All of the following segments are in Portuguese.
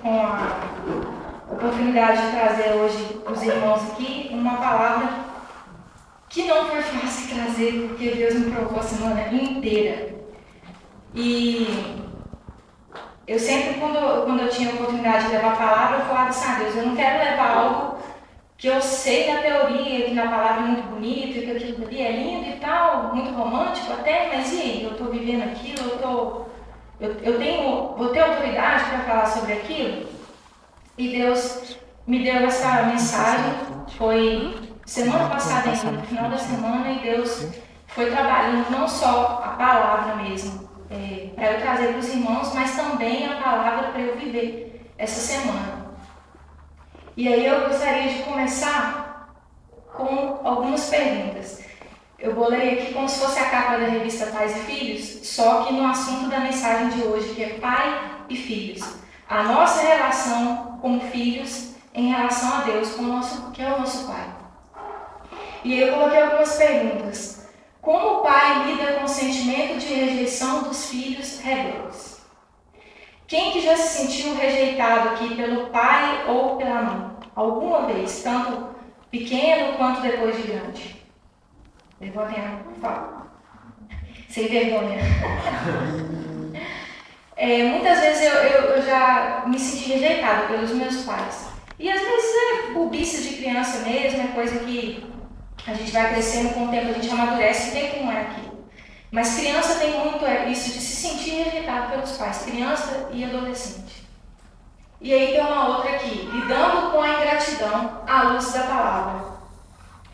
com a oportunidade de trazer hoje para os irmãos aqui uma palavra que não foi fácil trazer, porque Deus me provou a semana inteira. E eu sempre, quando eu tinha a oportunidade de levar a palavra, eu falava assim, Deus, eu não quero levar algo que eu sei na teoria, que na palavra é muito bonito, que aquilo ali é lindo e tal, muito romântico até, mas e aí? Eu estou vivendo aquilo, vou ter autoridade para falar sobre aquilo? E Deus me deu essa mensagem, foi semana passada ainda, no final da semana, e Deus foi trabalhando não só a palavra mesmo, para eu trazer para os irmãos, mas também a palavra para eu viver essa semana. E aí eu gostaria de começar com algumas perguntas. Eu vou ler aqui como se fosse a capa da revista Pais e Filhos, só que no assunto da mensagem de hoje, que é pai e filhos. A nossa relação como filhos em relação a Deus, que é o nosso Pai. E aí eu coloquei algumas perguntas. Como o pai lida com o sentimento de rejeição dos filhos rebeldes? Quem que já se sentiu rejeitado aqui pelo pai ou pela mãe? Alguma vez, tanto pequeno quanto depois de grande? Levantem a mão, por favor. Sem vergonha. Muitas vezes eu já me senti rejeitada pelos meus pais. E às vezes é bobice de criança mesmo, é coisa que a gente vai crescendo com o tempo, a gente amadurece e vê que não é aquilo. Mas criança tem muito isso de se sentir rejeitado pelos pais, criança e adolescente. E aí tem uma outra aqui, lidando com a ingratidão à luz da palavra.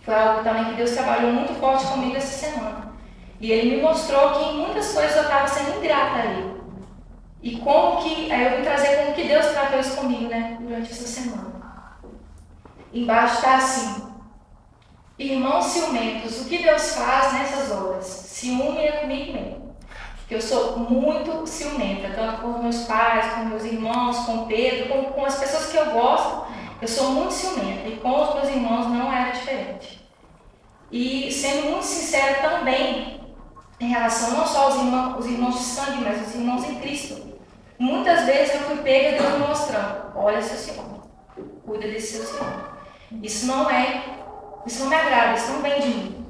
Foi algo também que Deus trabalhou muito forte comigo essa semana. E Ele me mostrou que em muitas coisas eu estava sendo ingrata a Ele. E como que, aí eu vim trazer como que Deus tratou isso comigo, né, durante essa semana. Embaixo está assim, irmãos ciumentos, o que Deus faz nessas horas? Ciúme é comigo mesmo. Porque eu sou muito ciumenta, tanto com meus pais, com meus irmãos, com Pedro, com as pessoas que eu gosto, eu sou muito ciumenta. E com os meus irmãos não era diferente. E sendo muito sincera também, em relação não só aos irmãos de sangue, mas os irmãos em Cristo. Muitas vezes eu fui pega Deus me mostrando, olha seu ciúme, cuida desse seu ciúme. Isso não me agrada, isso não vem de mim.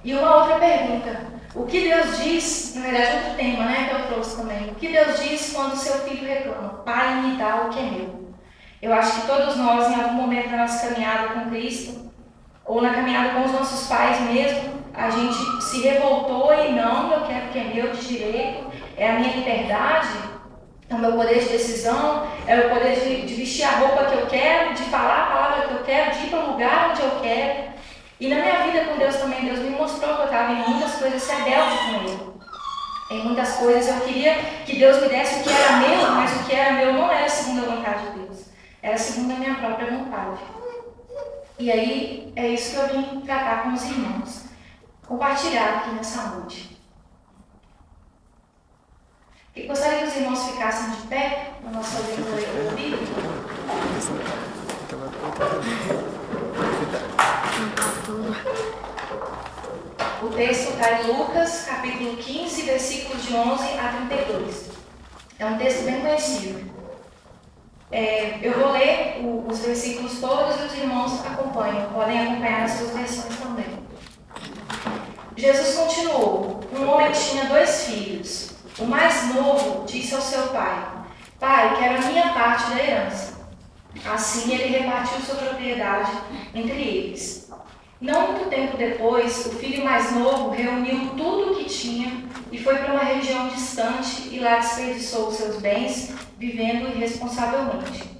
E uma outra pergunta, o que Deus diz, na verdade outro tema, né, que eu trouxe também, o que Deus diz quando seu filho reclama, Pai, me dá o que é meu? Eu acho que todos nós, em algum momento da nossa caminhada com Cristo, ou na caminhada com os nossos pais mesmo, a gente se revoltou e não, eu quero o que é meu de direito, é a minha liberdade, é o meu poder de decisão, é o poder de vestir a roupa que eu quero, de falar a palavra que eu quero, de ir para o lugar onde eu quero. E na minha vida com Deus também, Deus me mostrou que eu estava em muitas coisas rebelde com Ele. Em muitas coisas eu queria que Deus me desse o que era meu, mas o que era meu não era segundo a vontade de Deus, era segundo a minha própria vontade. E aí é isso que eu vim tratar com os irmãos, compartilhar aqui nessa noite. Eu gostaria que os irmãos ficassem de pé, para nós fazermos a leitura bíblica. O texto está em Lucas, capítulo 15, versículos de 11 a 32. É um texto bem conhecido. Eu vou ler os versículos todos e os irmãos acompanham, podem acompanhar nas suas versões também. Jesus continuou, um homem tinha 2 filhos. O mais novo disse ao seu pai, Pai, quero a minha parte da herança. Assim ele repartiu sua propriedade entre eles. Não muito tempo depois, o filho mais novo reuniu tudo o que tinha e foi para uma região distante e lá desperdiçou os seus bens, vivendo irresponsavelmente.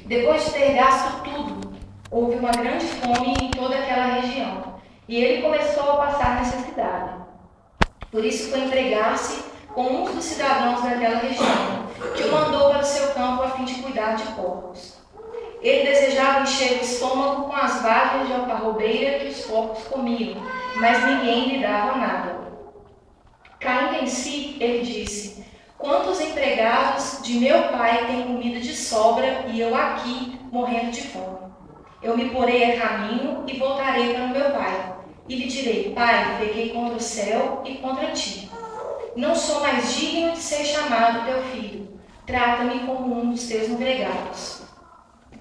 Depois de ter gasto tudo, houve uma grande fome em toda aquela região e ele começou a passar necessidade. Por isso foi empregar-se com um dos cidadãos daquela região, que o mandou para o seu campo a fim de cuidar de porcos. Ele desejava encher o estômago com as vagens de alfarrobeira que os porcos comiam, mas ninguém lhe dava nada. Caindo em si, ele disse, quantos empregados de meu pai têm comida de sobra e eu aqui morrendo de fome? Eu me porei a caminho e voltarei para o meu pai. E lhe direi, Pai, pequei contra o céu e contra ti. Não sou mais digno de ser chamado teu filho. trata-me como um dos teus empregados.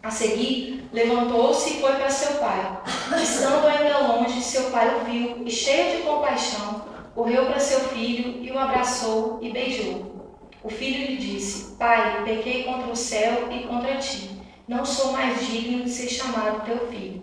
A seguir, levantou-se e foi para seu pai. Estando ainda longe, seu pai o viu e, cheio de compaixão, correu para seu filho e o abraçou e beijou. O filho lhe disse: Pai, pequei contra o céu e contra ti. Não sou mais digno de ser chamado teu filho.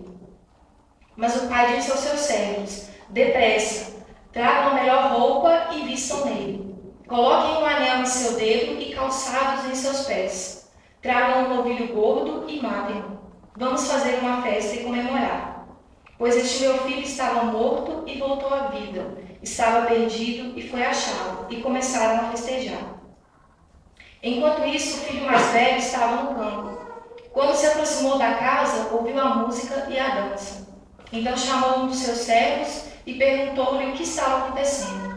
Mas o pai disse aos seus servos: Depressa, tragam a melhor roupa e vistam nele. Coloquem um anel em seu dedo e calçados em seus pés. Tragam um novilho gordo e matem-no. Vamos fazer uma festa e comemorar. Pois este meu filho estava morto e voltou à vida. Estava perdido e foi achado. E começaram a festejar. Enquanto isso, o filho mais velho estava no campo. Quando se aproximou da casa, ouviu a música e a dança. Então chamou um dos seus servos e perguntou-lhe o que estava acontecendo.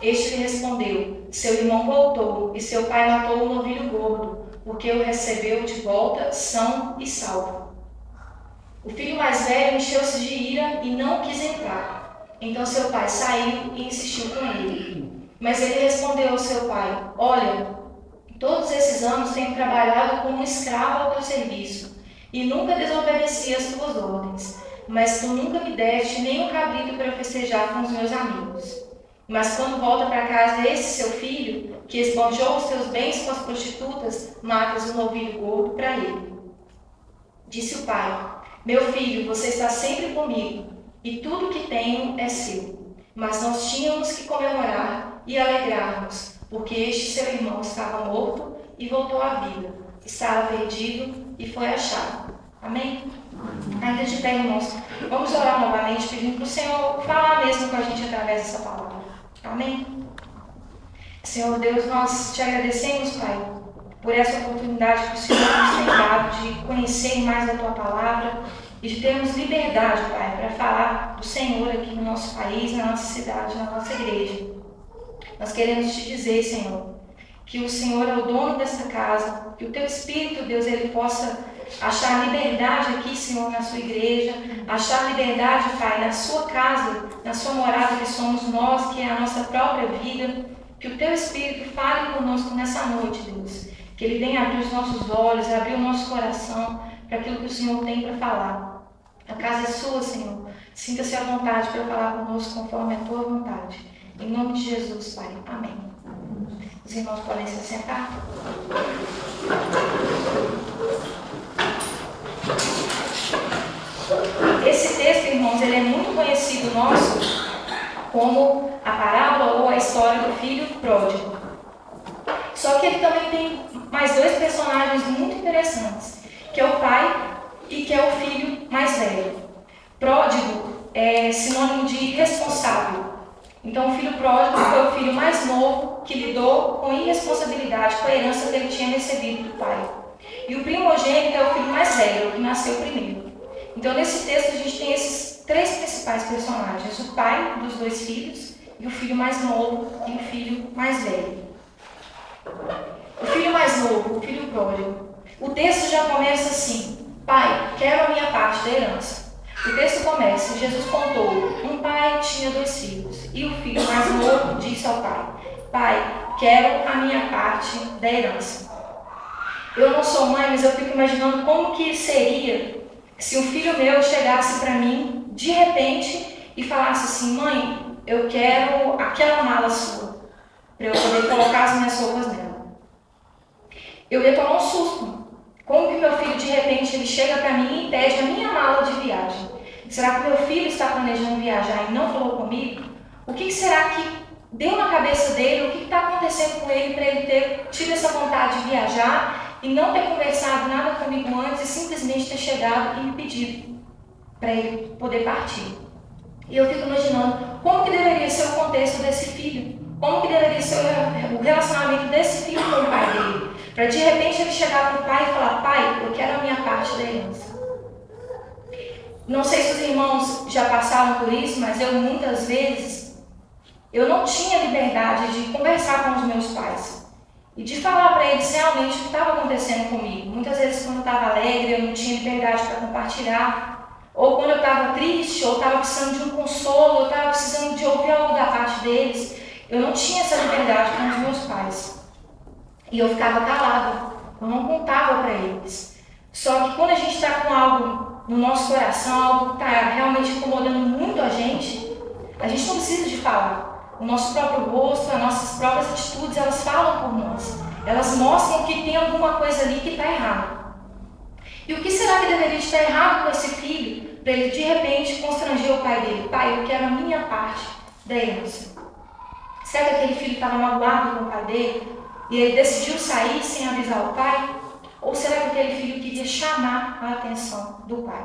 Este lhe respondeu: Seu irmão voltou e seu pai matou o novilho gordo, porque o recebeu de volta são e salvo. O filho mais velho encheu-se de ira e não quis entrar. Então seu pai saiu e insistiu com ele. Mas ele respondeu ao seu pai: Olha, todos esses anos tenho trabalhado como um escravo ao teu serviço e nunca desobedeci às tuas ordens. Mas tu nunca me deste nem um cabrito para festejar com os meus amigos. Mas quando volta para casa esse seu filho, que esbanjou os teus bens com as prostitutas, matas um novilho gordo para ele. Disse o pai: Meu filho, você está sempre comigo, e tudo que tenho é seu. Mas nós tínhamos que comemorar e alegrar-nos, porque este seu irmão estava morto e voltou à vida. Estava perdido e foi achado. Amém? Ainda de pé, irmãos, vamos orar novamente, pedindo para o Senhor falar mesmo com a gente através dessa palavra. Amém? Senhor Deus, nós te agradecemos, Pai, por essa oportunidade que o Senhor nos tem dado de conhecer mais da Tua palavra e de termos liberdade, Pai, para falar do Senhor aqui no nosso país, na nossa cidade, na nossa igreja. Nós queremos te dizer, Senhor, que o Senhor é o dono dessa casa, que o Teu Espírito, Deus, Ele possa achar liberdade aqui, Senhor, na sua igreja, achar liberdade, Pai, na sua casa, na sua morada, que somos nós, que é a nossa própria vida. Que o Teu Espírito fale conosco nessa noite, Deus. Que Ele venha abrir os nossos olhos, abrir o nosso coração para aquilo que o Senhor tem para falar. A casa é sua, Senhor. Sinta-se à vontade para falar conosco conforme a Tua vontade. Em nome de Jesus, Pai. Amém. Os irmãos podem se sentar. Esse texto, irmãos, ele é muito conhecido nosso como a parábola ou a história do filho pródigo. Só que ele também tem mais dois personagens muito interessantes, que é o pai e que é o filho mais velho. Pródigo é sinônimo de irresponsável. Então o filho pródigo foi o filho mais novo que lidou com irresponsabilidade, com a herança que ele tinha recebido do pai. E o primogênito é o filho mais velho, o que nasceu primeiro. Então nesse texto a gente tem esses três principais personagens: o pai dos dois filhos, e o filho mais novo e o filho mais velho. O filho mais novo, o filho pródigo. O texto já começa assim: Pai, quero a minha parte da herança. O texto começa: Jesus contou, um pai tinha dois filhos, e o filho mais novo disse ao pai: Pai, quero a minha parte da herança. Eu não sou mãe, mas eu fico imaginando como que seria se um filho meu chegasse para mim de repente e falasse assim: Mãe, eu quero aquela mala sua, para eu poder colocar as minhas roupas nela. Eu ia tomar um susto. Como que meu filho de repente ele chega para mim e pede a minha mala de viagem? Será que meu filho está planejando viajar e não falou comigo? O que será que deu na cabeça dele? O que está acontecendo com ele para ele ter tido essa vontade de viajar e não ter conversado nada comigo antes e simplesmente ter chegado e me pedido para ele poder partir? E eu fico imaginando como que deveria ser o contexto desse filho, como que deveria ser o relacionamento desse filho com o pai dele, para de repente ele chegar para o pai e falar: Pai, eu quero a minha parte da herança. Não sei se os irmãos já passaram por isso, mas eu muitas vezes eu não tinha liberdade de conversar com os meus pais e de falar para eles realmente o que estava acontecendo comigo. Muitas vezes quando eu estava alegre eu não tinha liberdade para compartilhar, ou quando eu estava triste, ou estava precisando de um consolo, eu estava precisando de ouvir algo da parte deles, eu não tinha essa liberdade com os meus pais. E eu ficava calada, eu não contava para eles. Só que quando a gente está com algo no nosso coração, algo que está realmente incomodando muito a gente não precisa de falar. O nosso próprio rosto, as nossas próprias atitudes, elas falam por nós. Elas mostram que tem alguma coisa ali que está errada. E o que será que deveria estar errado com esse filho, para ele de repente constranger o pai dele? Pai, eu quero a minha parte da herança. Será que aquele filho estava magoado com o pai dele e ele decidiu sair sem avisar o pai? Ou será que aquele filho queria chamar a atenção do pai?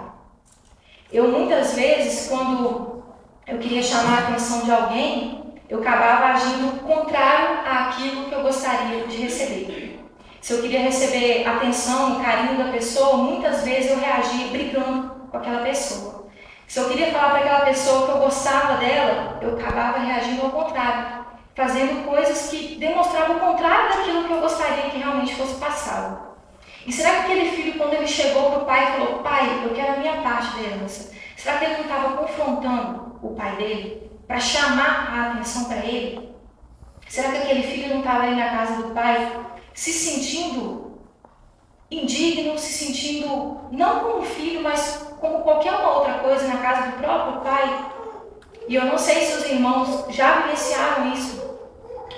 Eu muitas vezes, quando eu queria chamar a atenção de alguém, eu acabava agindo contrário àquilo que eu gostaria de receber. Se eu queria receber atenção, carinho da pessoa, muitas vezes eu reagia brigando com aquela pessoa. Se eu queria falar para aquela pessoa que eu gostava dela, eu acabava reagindo ao contrário, fazendo coisas que demonstravam o contrário daquilo que eu gostaria que realmente fosse passado. E será que aquele filho, quando ele chegou para o pai e falou, pai, eu quero a minha parte da herança, será que ele não estava confrontando o pai dele para chamar a atenção para ele? Será que aquele filho não estava aí na casa do pai se sentindo indigno, se sentindo não como filho, mas como qualquer uma outra coisa na casa do próprio pai? E eu não sei se os irmãos já vivenciaram isso,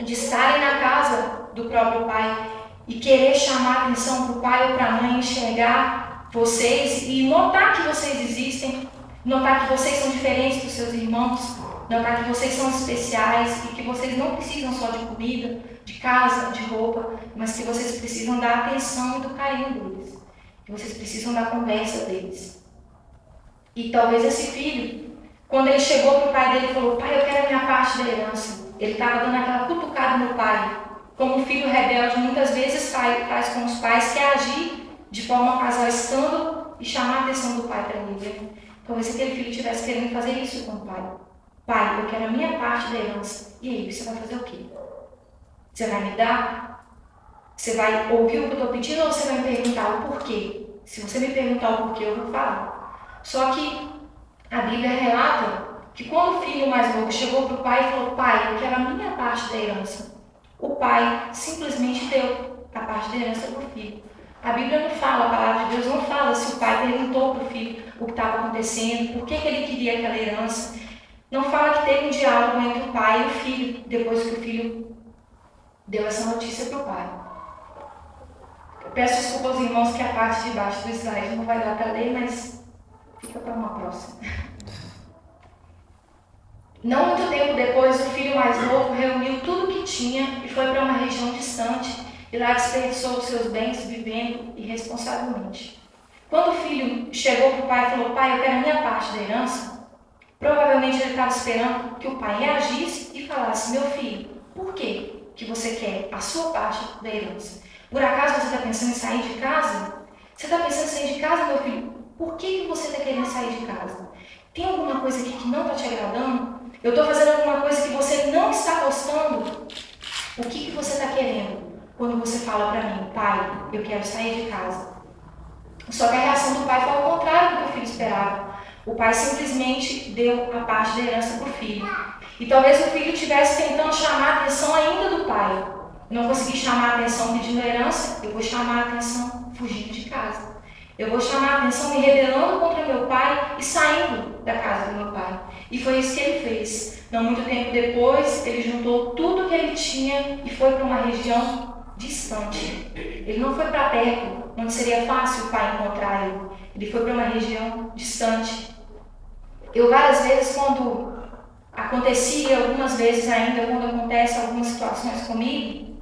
de estarem na casa do próprio pai e querer chamar a atenção para o pai ou para a mãe, enxergar vocês e notar que vocês existem, notar que vocês são diferentes dos seus irmãos, notar que vocês são especiais e que vocês não precisam só de comida, de casa, de roupa, mas que vocês precisam da atenção e do carinho deles, que vocês precisam da conversa deles. E talvez esse filho, quando ele chegou para o pai dele e falou, pai, eu quero a minha parte da herança, ele estava dando aquela cutucada no pai, como um filho rebelde muitas vezes faz com os pais, que é agir de forma a causar escândalo e chamar a atenção do pai para ele. Talvez aquele filho estivesse querendo fazer isso com o pai. Pai, eu quero a minha parte da herança. E aí, você vai fazer o quê? Você vai me dar? Você vai ouvir o que eu estou pedindo ou você vai me perguntar o porquê? Se você me perguntar o porquê, eu vou falar. Só que a Bíblia relata que quando o filho mais novo chegou para o pai e falou, pai, eu quero a minha parte da herança, o pai simplesmente deu a parte da herança para o filho. A Bíblia não fala, a palavra de Deus não fala se o pai perguntou para o filho o que estava acontecendo, por que ele queria aquela herança. Não fala que teve um diálogo entre o pai e o filho, depois que o filho deu essa notícia para o pai. Eu peço desculpa aos irmãos que a parte de baixo do slide não vai dar para ler, mas fica para uma próxima. Não muito tempo depois, o filho mais novo reuniu tudo o que tinha e foi para uma região distante e lá desperdiçou os seus bens vivendo irresponsavelmente. Quando o filho chegou para o pai e falou, pai, eu quero a minha parte da herança, provavelmente ele estava esperando que o pai reagisse e falasse, meu filho, por que você quer a sua parte da herança? Por acaso você está pensando em sair de casa? Você está pensando em sair de casa, meu filho? Por que você está querendo sair de casa? Tem alguma coisa aqui que não está te agradando? Eu estou fazendo alguma coisa que você não está gostando? O que você está querendo quando você fala para mim, pai, eu quero sair de casa? Só que a reação do pai foi ao contrário do que o filho esperava. O pai simplesmente deu a parte da herança para o filho. E talvez o filho estivesse tentando chamar a atenção ainda do pai. Não consegui chamar a atenção pedindo a herança, eu vou chamar a atenção fugindo de casa. Eu vou chamar a atenção me rebelando contra meu pai e saindo da casa do meu pai. E foi isso que ele fez. Não muito tempo depois, ele juntou tudo que ele tinha e foi para uma região distante. Ele não foi para perto, onde seria fácil o pai encontrar ele. Ele foi para uma região distante. Eu várias vezes, quando acontecia, algumas vezes ainda, quando acontece algumas situações comigo,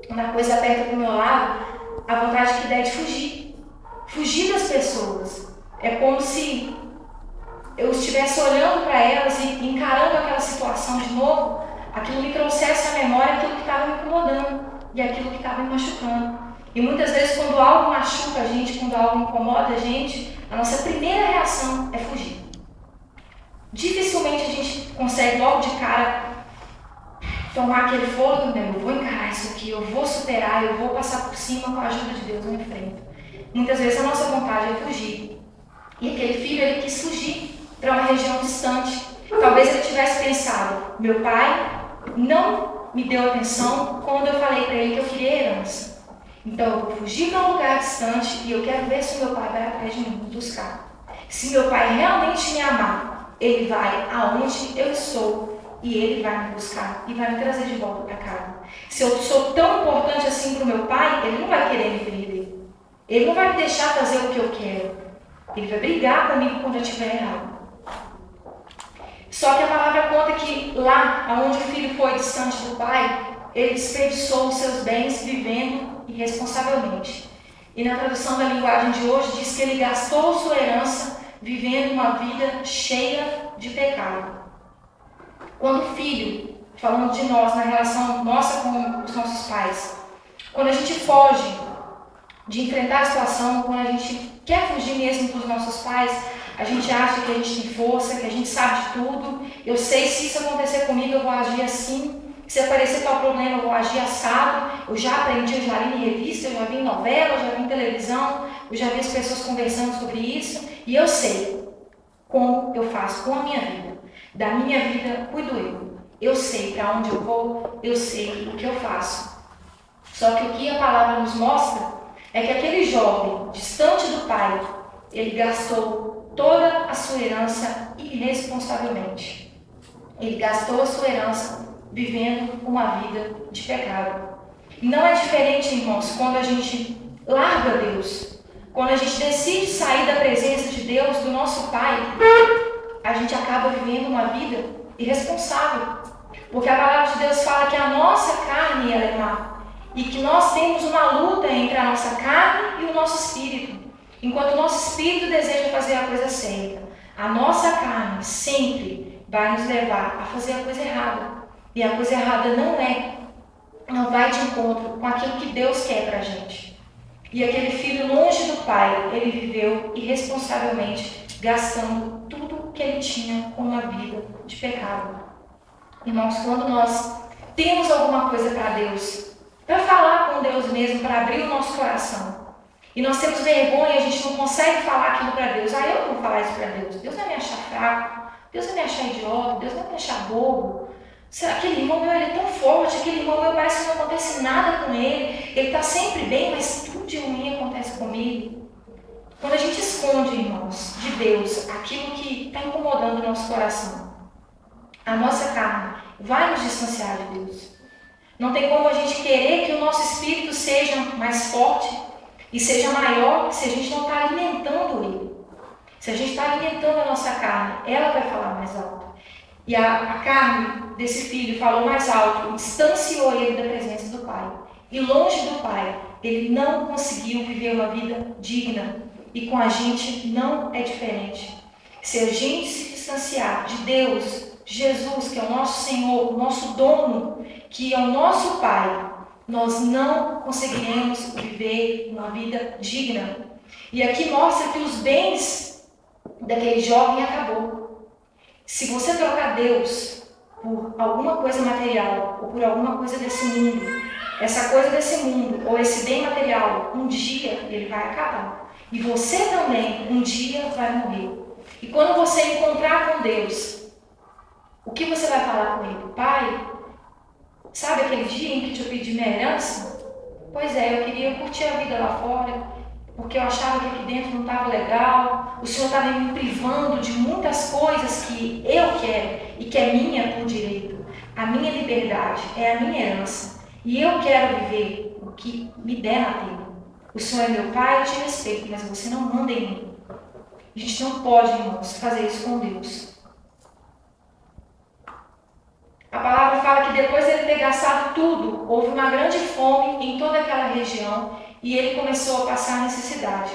quando a coisa aperta para o meu lado, a vontade que dá é de fugir. Fugir das pessoas. É como se eu estivesse olhando para elas e encarando aquela situação de novo, aquilo me trouxesse à memória aquilo que estava me incomodando e aquilo que estava me machucando. E muitas vezes, quando algo machuca a gente, quando algo incomoda a gente, a nossa primeira reação é fugir. Dificilmente a gente consegue logo de cara tomar aquele fôlego, eu vou encarar isso aqui, eu vou superar, eu vou passar por cima com a ajuda de Deus, eu enfrento. Muitas vezes a nossa vontade é fugir. E aquele filho, ele quis fugir para uma região distante. Talvez ele tivesse pensado, meu pai não me deu atenção quando eu falei para ele que eu queria herança. Então eu fugi para um lugar distante e eu quero ver se o meu pai vai atrás de mim, me buscar. Se meu pai realmente me amar, ele vai aonde eu estou e ele vai me buscar e vai me trazer de volta para casa. Se eu sou tão importante assim para o meu pai, ele não vai querer me perder. Ele não vai me deixar fazer o que eu quero. Ele vai brigar comigo quando eu estiver errado. Só que a palavra conta que lá, onde o filho foi distante do pai, ele desperdiçou os seus bens vivendo irresponsavelmente. E na tradução da linguagem de hoje diz que ele gastou sua herança vivendo uma vida cheia de pecado. Quando o filho, falando de nós, na relação nossa com os nossos pais, quando a gente foge de enfrentar a situação, quando a gente quer fugir mesmo dos nossos pais, a gente acha que a gente tem força, que a gente sabe de tudo. Eu sei, se isso acontecer comigo, eu vou agir assim. Se aparecer tal problema, eu vou agir assado. Eu já aprendi, eu já li em revista, eu já vi em novela, eu já vi em televisão, eu já vi as pessoas conversando sobre isso. E eu sei como eu faço com a minha vida. Da minha vida, cuido eu. Eu sei para onde eu vou, eu sei o que eu faço. Só que o que a palavra nos mostra é que aquele jovem, distante do pai, ele gastou toda a sua herança irresponsavelmente. Ele gastou a sua herança vivendo uma vida de pecado. E não é diferente, irmãos, quando a gente larga Deus, quando a gente decide sair da presença de Deus, do nosso Pai, a gente acaba vivendo uma vida irresponsável. Porque a palavra de Deus fala que a nossa carne ela é má. E que nós temos uma luta entre a nossa carne e o nosso espírito. Enquanto o nosso espírito deseja fazer a coisa certa, a nossa carne sempre vai nos levar a fazer a coisa errada. E a coisa errada não vai de encontro com aquilo que Deus quer pra gente. E aquele filho longe do pai, ele viveu irresponsavelmente, gastando tudo que ele tinha com uma vida de pecado. Irmãos, quando nós temos alguma coisa para Deus, para falar com Deus mesmo, para abrir o nosso coração, e nós temos vergonha, a gente não consegue falar aquilo para Deus. Eu não vou falar isso para Deus. Deus vai me achar fraco, Deus vai me achar idiota, Deus vai me achar bobo. Aquele irmão meu, ele é tão forte, aquele irmão meu parece que não acontece nada com ele. Ele está sempre bem, mas tudo de ruim acontece comigo. Quando a gente esconde, irmãos, de Deus, aquilo que está incomodando o nosso coração, a nossa carne vai nos distanciar de Deus. Não tem como a gente querer que o nosso espírito seja mais forte e seja maior se a gente não está alimentando ele. Se a gente está alimentando a nossa carne, ela vai falar mais alto. E a carne desse filho falou mais alto, distanciou ele da presença do pai. E longe do pai, ele não conseguiu viver uma vida digna. E com a gente não é diferente. Se a gente se distanciar de Deus, Jesus, que é o nosso Senhor, o nosso dono, que é o nosso Pai, nós não conseguiremos viver uma vida digna. E aqui mostra que os bens daquele jovem acabou. Se você trocar Deus por alguma coisa material ou por alguma coisa desse mundo, essa coisa desse mundo ou esse bem material, um dia ele vai acabar. E você também, um dia, vai morrer. E quando você encontrar com Deus, o que você vai falar com ele? Pai, sabe aquele dia em que eu pedi minha herança? Pois é, eu queria curtir a vida lá fora, porque eu achava que aqui dentro não estava legal. O Senhor estava me privando de muitas coisas que eu quero e que é minha por direito. A minha liberdade é a minha herança. E eu quero viver o que me der na telha. O Senhor é meu Pai, eu te respeito, mas você não manda em mim. A gente não pode, irmãos, fazer isso com Deus. A palavra fala que depois de ele ter gastado tudo, houve uma grande fome em toda aquela região e ele começou a passar necessidade.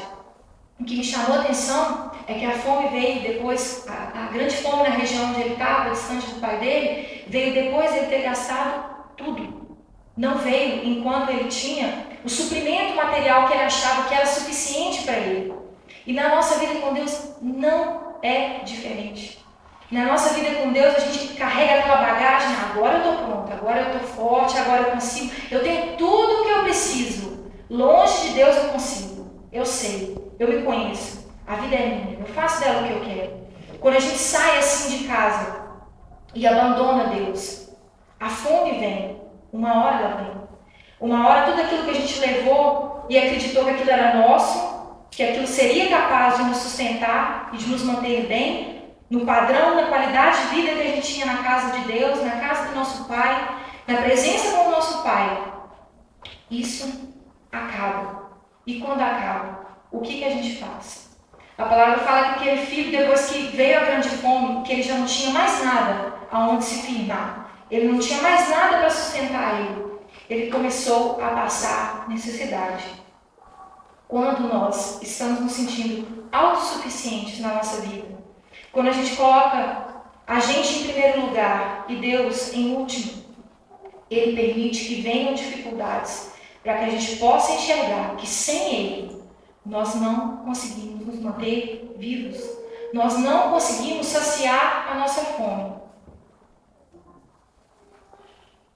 O que me chamou a atenção é que a fome veio depois, a grande fome na região onde ele estava, distante do pai dele, veio depois de ele ter gastado tudo. Não veio enquanto ele tinha o suprimento material que ele achava que era suficiente para ele. E na nossa vida com Deus não é diferente. Na nossa vida com Deus, a gente carrega aquela bagagem, agora eu estou pronta, agora eu estou forte, agora eu consigo, eu tenho tudo o que eu preciso. Longe de Deus eu consigo, eu sei, eu me conheço, a vida é minha, eu faço dela o que eu quero. Quando a gente sai assim de casa e abandona Deus, a fome vem, Uma hora ela vem. Uma hora tudo aquilo que a gente levou e acreditou que aquilo era nosso, que aquilo seria capaz de nos sustentar e de nos manter bem, no padrão, na qualidade de vida que a gente tinha na casa de Deus, na casa do nosso Pai, na presença com o nosso Pai, isso acaba. E quando acaba, o que a gente faz? A palavra fala que aquele filho, depois que veio a grande fome, que ele já não tinha mais nada aonde se firmar. Ele não tinha mais nada para sustentar ele. Ele começou a passar necessidade. Quando nós estamos nos sentindo autossuficientes na nossa vida, quando a gente coloca a gente em primeiro lugar e Deus em último, Ele permite que venham dificuldades para que a gente possa enxergar que sem Ele nós não conseguimos nos manter vivos. Nós não conseguimos saciar a nossa fome.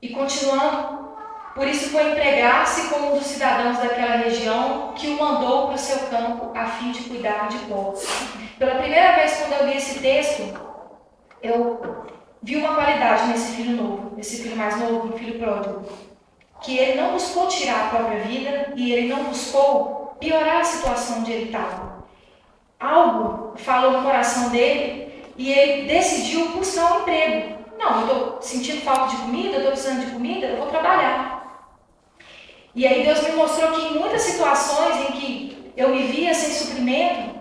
E continuando, por isso foi empregar-se como um dos cidadãos daquela região que o mandou para o seu campo a fim de cuidar de porcos. Pela primeira vez quando eu li esse texto, eu vi uma qualidade nesse filho novo, nesse filho mais novo, no filho pródigo, que ele não buscou tirar a própria vida e ele não buscou piorar a situação onde ele estava. Algo falou no coração dele e ele decidiu buscar um emprego. Não, eu estou sentindo falta de comida, eu estou precisando de comida, eu vou trabalhar. E aí Deus me mostrou que em muitas situações em que eu me via sem suprimento,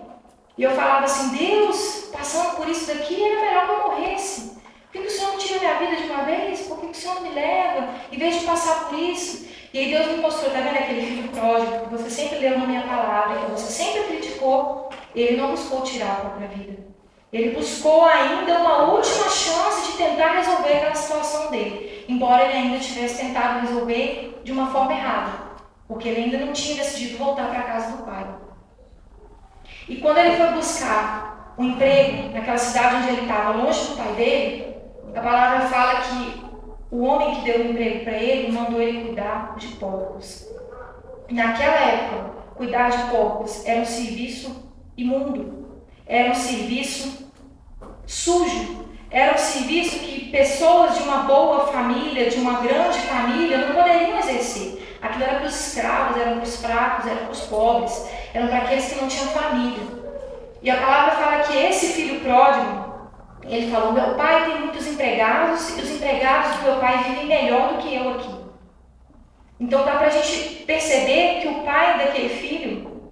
e eu falava assim, Deus, passando por isso daqui, era melhor que eu morresse. Por que o Senhor não tira minha vida de uma vez? Por que o Senhor não me leva, em vez de passar por isso? E aí Deus me mostrou, tá vendo aquele filho pródigo, que você sempre leu na minha palavra, que você sempre criticou, ele não buscou tirar a própria vida. Ele buscou ainda uma última chance de tentar resolver aquela situação dele, embora ele ainda tivesse tentado resolver de uma forma errada, porque ele ainda não tinha decidido voltar para a casa do pai. E quando ele foi buscar um emprego naquela cidade onde ele estava, longe do pai dele, a palavra fala que o homem que deu o emprego para ele mandou ele cuidar de porcos. Naquela época, cuidar de porcos era um serviço imundo, era um serviço sujo, era um serviço que pessoas de uma boa família, de uma grande família, não poderiam exercer. Aquilo era para os escravos, era para os fracos, era para os pobres, eram para aqueles que não tinham família. E a palavra fala que esse filho pródigo, ele falou, meu pai tem muitos empregados e os empregados do meu pai vivem melhor do que eu aqui. Então dá para a gente perceber que o pai daquele filho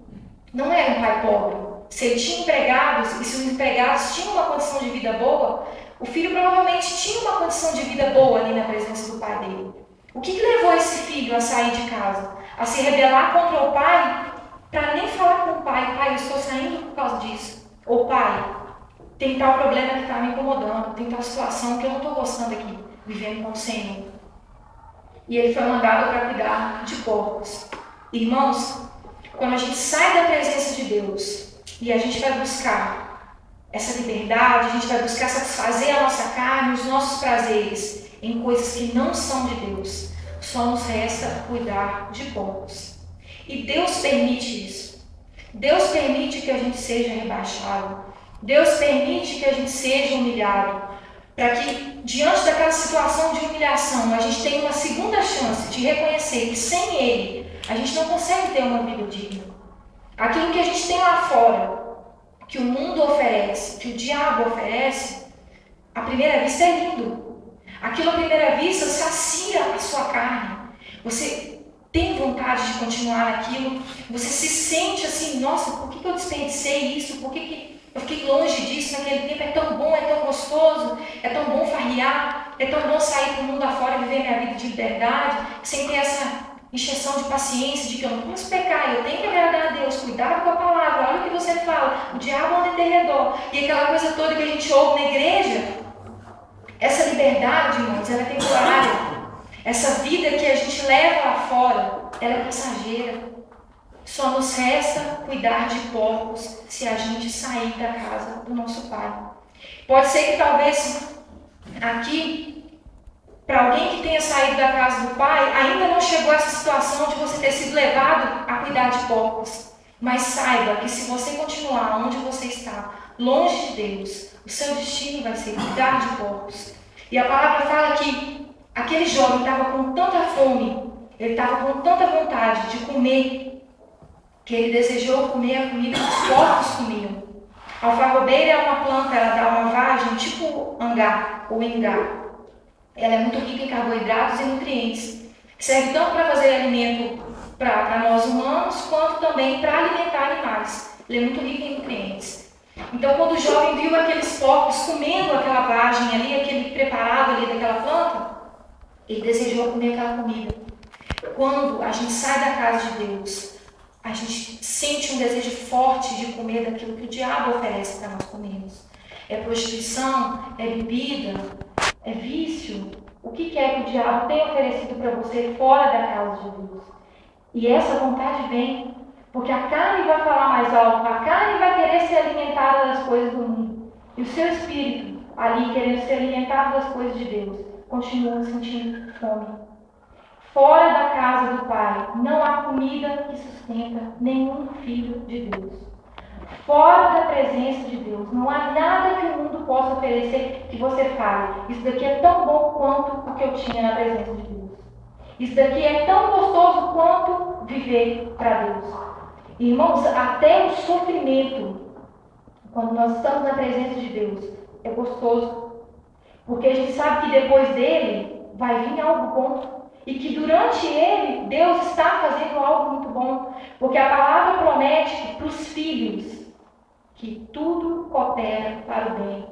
não era um pai pobre. Se ele tinha empregados e se os empregados tinham uma condição de vida boa, o filho provavelmente tinha uma condição de vida boa ali na presença do pai dele. O que levou esse filho a sair de casa? A se rebelar contra o pai, para nem falar com o pai, pai, eu estou saindo por causa disso. Ou pai, tem tal problema que está me incomodando, tem tal situação que eu não estou gostando aqui, vivendo com o Senhor. E ele foi mandado para cuidar de porcos. Irmãos, quando a gente sai da presença de Deus e a gente vai buscar essa liberdade, a gente vai buscar satisfazer a nossa carne, os nossos prazeres em coisas que não são de Deus, só nos resta cuidar de porcos. E Deus permite isso. Deus permite que a gente seja rebaixado. Deus permite que a gente seja humilhado, para que, diante daquela situação de humilhação, a gente tenha uma segunda chance de reconhecer que sem Ele, a gente não consegue ter uma vida digna. Aquilo que a gente tem lá fora, que o mundo oferece, que o diabo oferece, à primeira vista é lindo. Aquilo à primeira vista sacia a sua carne. Você tem vontade de continuar naquilo, você se sente assim, nossa, por que eu desperdicei isso? Por que eu fiquei longe disso naquele tempo? É tão bom, é tão gostoso, é tão bom farrear, é tão bom sair para o mundo afora e viver minha vida de liberdade, sem ter essa encheção de paciência, de que eu não posso pecar, eu tenho que agradar a Deus, cuidado com a palavra, olha o que você fala, o diabo anda em derredor, e aquela coisa toda que a gente ouve na igreja. Essa liberdade, irmãos, ela é temporária. Essa vida que a gente leva lá fora, ela é passageira. Só nos resta cuidar de porcos se a gente sair da casa do nosso Pai. Pode ser que talvez aqui, para alguém que tenha saído da casa do Pai, ainda não chegou essa situação de você ter sido levado a cuidar de porcos. Mas saiba que se você continuar onde você está, longe de Deus, o seu destino vai ser cuidar de porcos. E a palavra fala que aquele jovem estava com tanta fome, ele estava com tanta vontade de comer, que ele desejou comer a comida que os porcos comiam. A alfarrobeira é uma planta, ela dá uma vagem tipo angá ou ingá. Ela é muito rica em carboidratos e nutrientes. Serve tanto para fazer alimento para nós humanos, quanto também para alimentar animais. Ele é muito rico em nutrientes. Então, quando o jovem viu aqueles porcos comendo aquela vagem ali, aquele preparado ali daquela planta, ele desejou comer aquela comida. Quando a gente sai da casa de Deus, a gente sente um desejo forte de comer daquilo que o diabo oferece para nós comermos. É prostituição, é bebida, é vício. O que é que o diabo tem oferecido para você fora da casa de Deus? E essa vontade vem, porque a carne vai falar mais alto, a carne vai querer ser alimentada das coisas do mundo. E o seu espírito, ali querendo ser alimentado das coisas de Deus, continua sentindo fome. Fora da casa do Pai não há comida que sustenta nenhum filho de Deus. Fora da presença de Deus não há nada que o mundo possa oferecer que você fale: isso daqui é tão bom quanto o que eu tinha na presença de Deus. Isso daqui é tão gostoso quanto viver para Deus. Irmãos, até o sofrimento, quando nós estamos na presença de Deus, é gostoso. Porque a gente sabe que depois dele vai vir algo bom. E que durante ele, Deus está fazendo algo muito bom. Porque a palavra promete para os filhos que tudo coopera para o bem.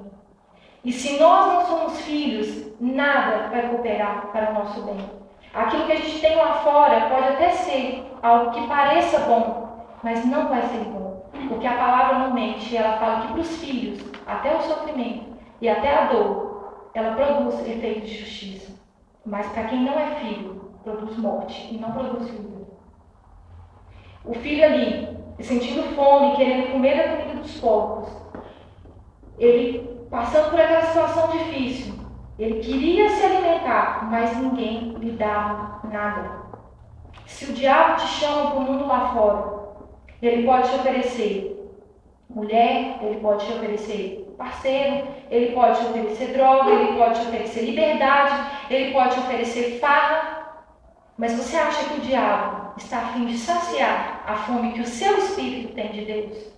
E se nós não somos filhos, nada vai cooperar para o nosso bem. Aquilo que a gente tem lá fora pode até ser algo que pareça bom, mas não vai ser bom. Porque a palavra não mente. Ela fala que para os filhos, até o sofrimento e até a dor, ela produz efeito de justiça. Mas para quem não é filho, produz morte e não produz vida. O filho ali, sentindo fome, querendo comer da comida dos porcos, ele passando por aquela situação difícil, ele queria se alimentar, mas ninguém lhe dava nada. Se o diabo te chama para o mundo lá fora, ele pode te oferecer mulher, ele pode te oferecer parceiro, ele pode te oferecer droga, ele pode te oferecer liberdade, ele pode te oferecer farra. Mas você acha que o diabo está a fim de saciar a fome que o seu espírito tem de Deus?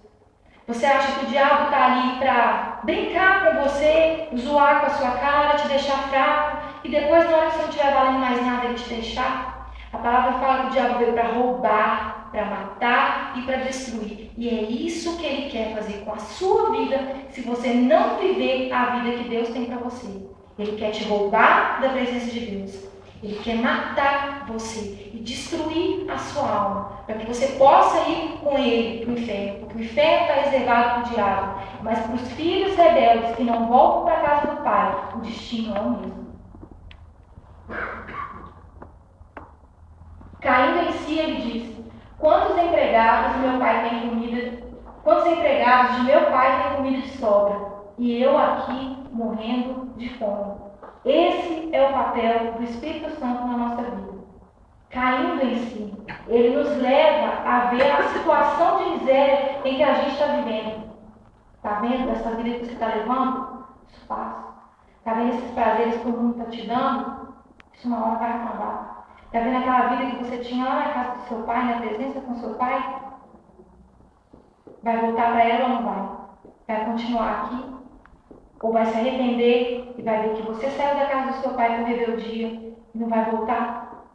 Você acha que o diabo está ali para brincar com você, zoar com a sua cara, te deixar fraco, e depois, na hora que você não estiver valendo mais nada, ele te deixar? A palavra fala que o diabo veio para roubar, para matar e para destruir. E é isso que ele quer fazer com a sua vida, se você não viver a vida que Deus tem para você. Ele quer te roubar da presença de Deus. Ele quer matar você e destruir a sua alma, para que você possa ir com ele para o inferno, porque o inferno está reservado para o diabo. Mas para os filhos rebeldes que não voltam para a casa do Pai, o destino é o mesmo. Caindo em si, ele disse: quantos empregados de meu pai têm comida de sobra, e eu aqui morrendo de fome. Esse é o papel do Espírito Santo na nossa vida. Caindo em si, ele nos leva a ver a situação de miséria em que a gente está vivendo. Está vendo essa vida que você está levando? Isso passa. Está vendo esses prazeres que o mundo está te dando? Isso uma hora vai acabar. Está vendo aquela vida que você tinha lá na casa do seu pai, na presença com seu pai? Vai voltar para ela ou não vai? Vai continuar aqui? Ou vai se arrepender e vai ver que você saiu da casa do seu pai com rebeldia e não vai voltar?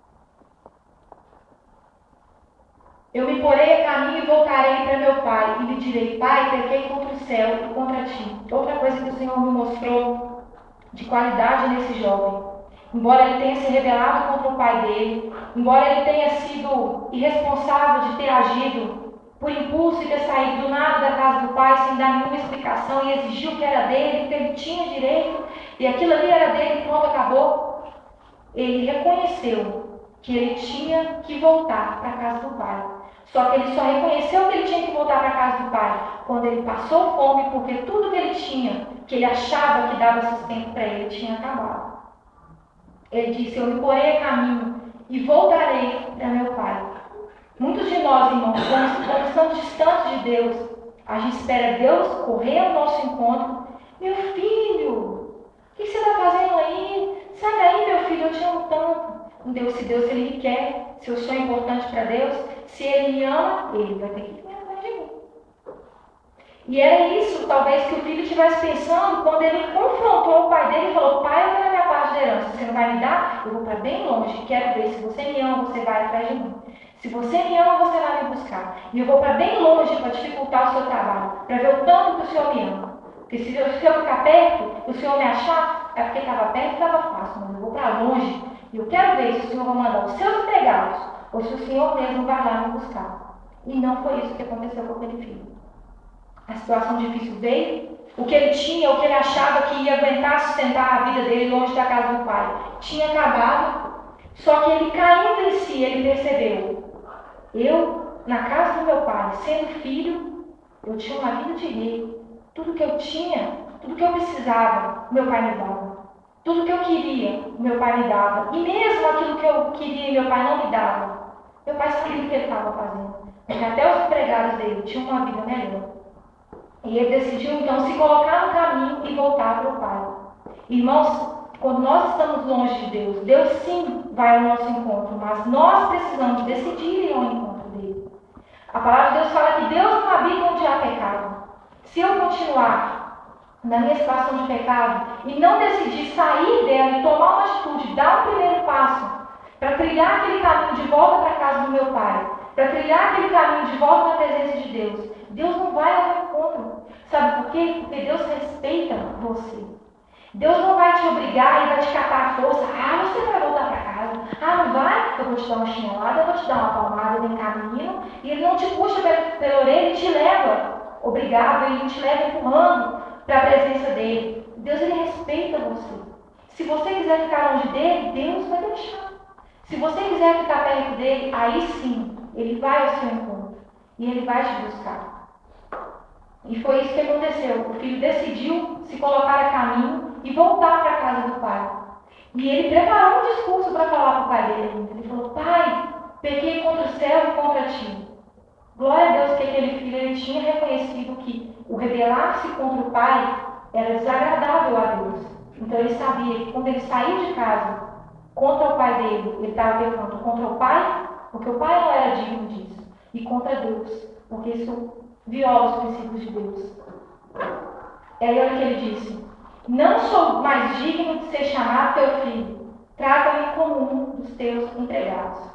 Eu me porei a caminho e voltarei para meu pai e lhe direi: Pai, pequei contra o céu e contra ti. Outra coisa que o Senhor me mostrou de qualidade nesse jovem. Embora ele tenha se rebelado contra o pai dele, embora ele tenha sido irresponsável de ter agido por impulso e ter saído do nada da casa do pai sem dar nenhuma explicação e exigiu que era dele, que ele tinha direito, e aquilo ali era dele, pronto, acabou. Ele reconheceu que ele tinha que voltar para a casa do pai. Só que ele só reconheceu que ele tinha que voltar para a casa do pai quando ele passou fome, porque tudo que ele tinha, que ele achava que dava sustento para ele, tinha acabado. Ele disse: eu me porei a caminho e voltarei para meu pai. Muitos de nós, irmãos, quando estamos distantes de Deus, a gente espera Deus correr ao nosso encontro. Meu filho, o que você está fazendo aí? sai daí, meu filho, eu te amo tanto. Um Deus, se ele me quer, se eu sou importante para Deus, se ele me ama, ele vai ter que vir atrás de mim. E era isso, talvez, que o filho estivesse pensando quando ele confrontou o pai dele e falou: pai, eu quero a minha parte da herança, você não vai me dar? Eu vou para bem longe, quero ver. Se você me ama, você vai atrás de mim. Se você me ama, você vai me buscar. E eu vou para bem longe para dificultar o seu trabalho, para ver o tanto que o Senhor me ama. Porque se eu ficar perto, o Senhor me achar, é porque estava perto e estava fácil, mas eu vou para longe. E eu quero ver se o Senhor vai mandar os seus empregados, ou se o Senhor mesmo vai lá me buscar. E não foi isso que aconteceu com aquele filho. A situação difícil veio, o que ele tinha, o que ele achava que ia aguentar sustentar a vida dele longe da casa do pai, tinha acabado. Só que ele, caindo em si, ele percebeu: eu, na casa do meu pai, sendo filho, eu tinha uma vida de rei. Tudo que eu tinha, tudo que eu precisava, meu pai me dava. Tudo que eu queria, meu pai me dava. E mesmo aquilo que eu queria e meu pai não me dava, meu pai sabia o que ele estava fazendo. Porque até os empregados dele tinham uma vida melhor. E ele decidiu então se colocar no caminho e voltar para o pai. Irmãos, quando nós estamos longe de Deus, Deus sim vai ao nosso encontro, mas nós precisamos decidir ir ao encontro dele. A palavra de Deus fala que Deus não habita onde há pecado. Se eu continuar na minha situação de pecado e não decidir sair dela e tomar uma atitude, dar o primeiro passo para trilhar aquele caminho de volta para a casa do meu pai, para trilhar aquele caminho de volta na presença de Deus, Deus não vai ao meu encontro. Sabe por quê? Porque Deus respeita você. Deus não vai te obrigar e vai te catar a força. Ah, você vai voltar para casa. Ah, não vai? Eu vou te dar uma chinelada, eu vou te dar uma palmada, vem cá, menino. E ele não te puxa pela orelha e te leva obrigado, ele te leva empurrando para a presença dele. Deus, ele respeita você. Se você quiser ficar longe dele, Deus vai deixar. Se você quiser ficar perto dele, aí sim, ele vai ao seu encontro. E ele vai te buscar. E foi isso que aconteceu. O filho decidiu se colocar a caminho e voltar para a casa do pai. E ele preparou um discurso para falar para o pai dele. Ele falou: pai, pequei contra o céu e contra ti. Glória a Deus que aquele filho ele tinha reconhecido que o rebelar-se contra o pai era desagradável a Deus. Então ele sabia que quando ele saiu de casa contra o pai dele, ele estava pecando contra o pai, porque o pai não era digno disso, e contra Deus, porque isso viola os princípios de Deus. E aí olha o que ele disse: não sou mais digno de ser chamado teu filho, trata-me como um dos teus empregados.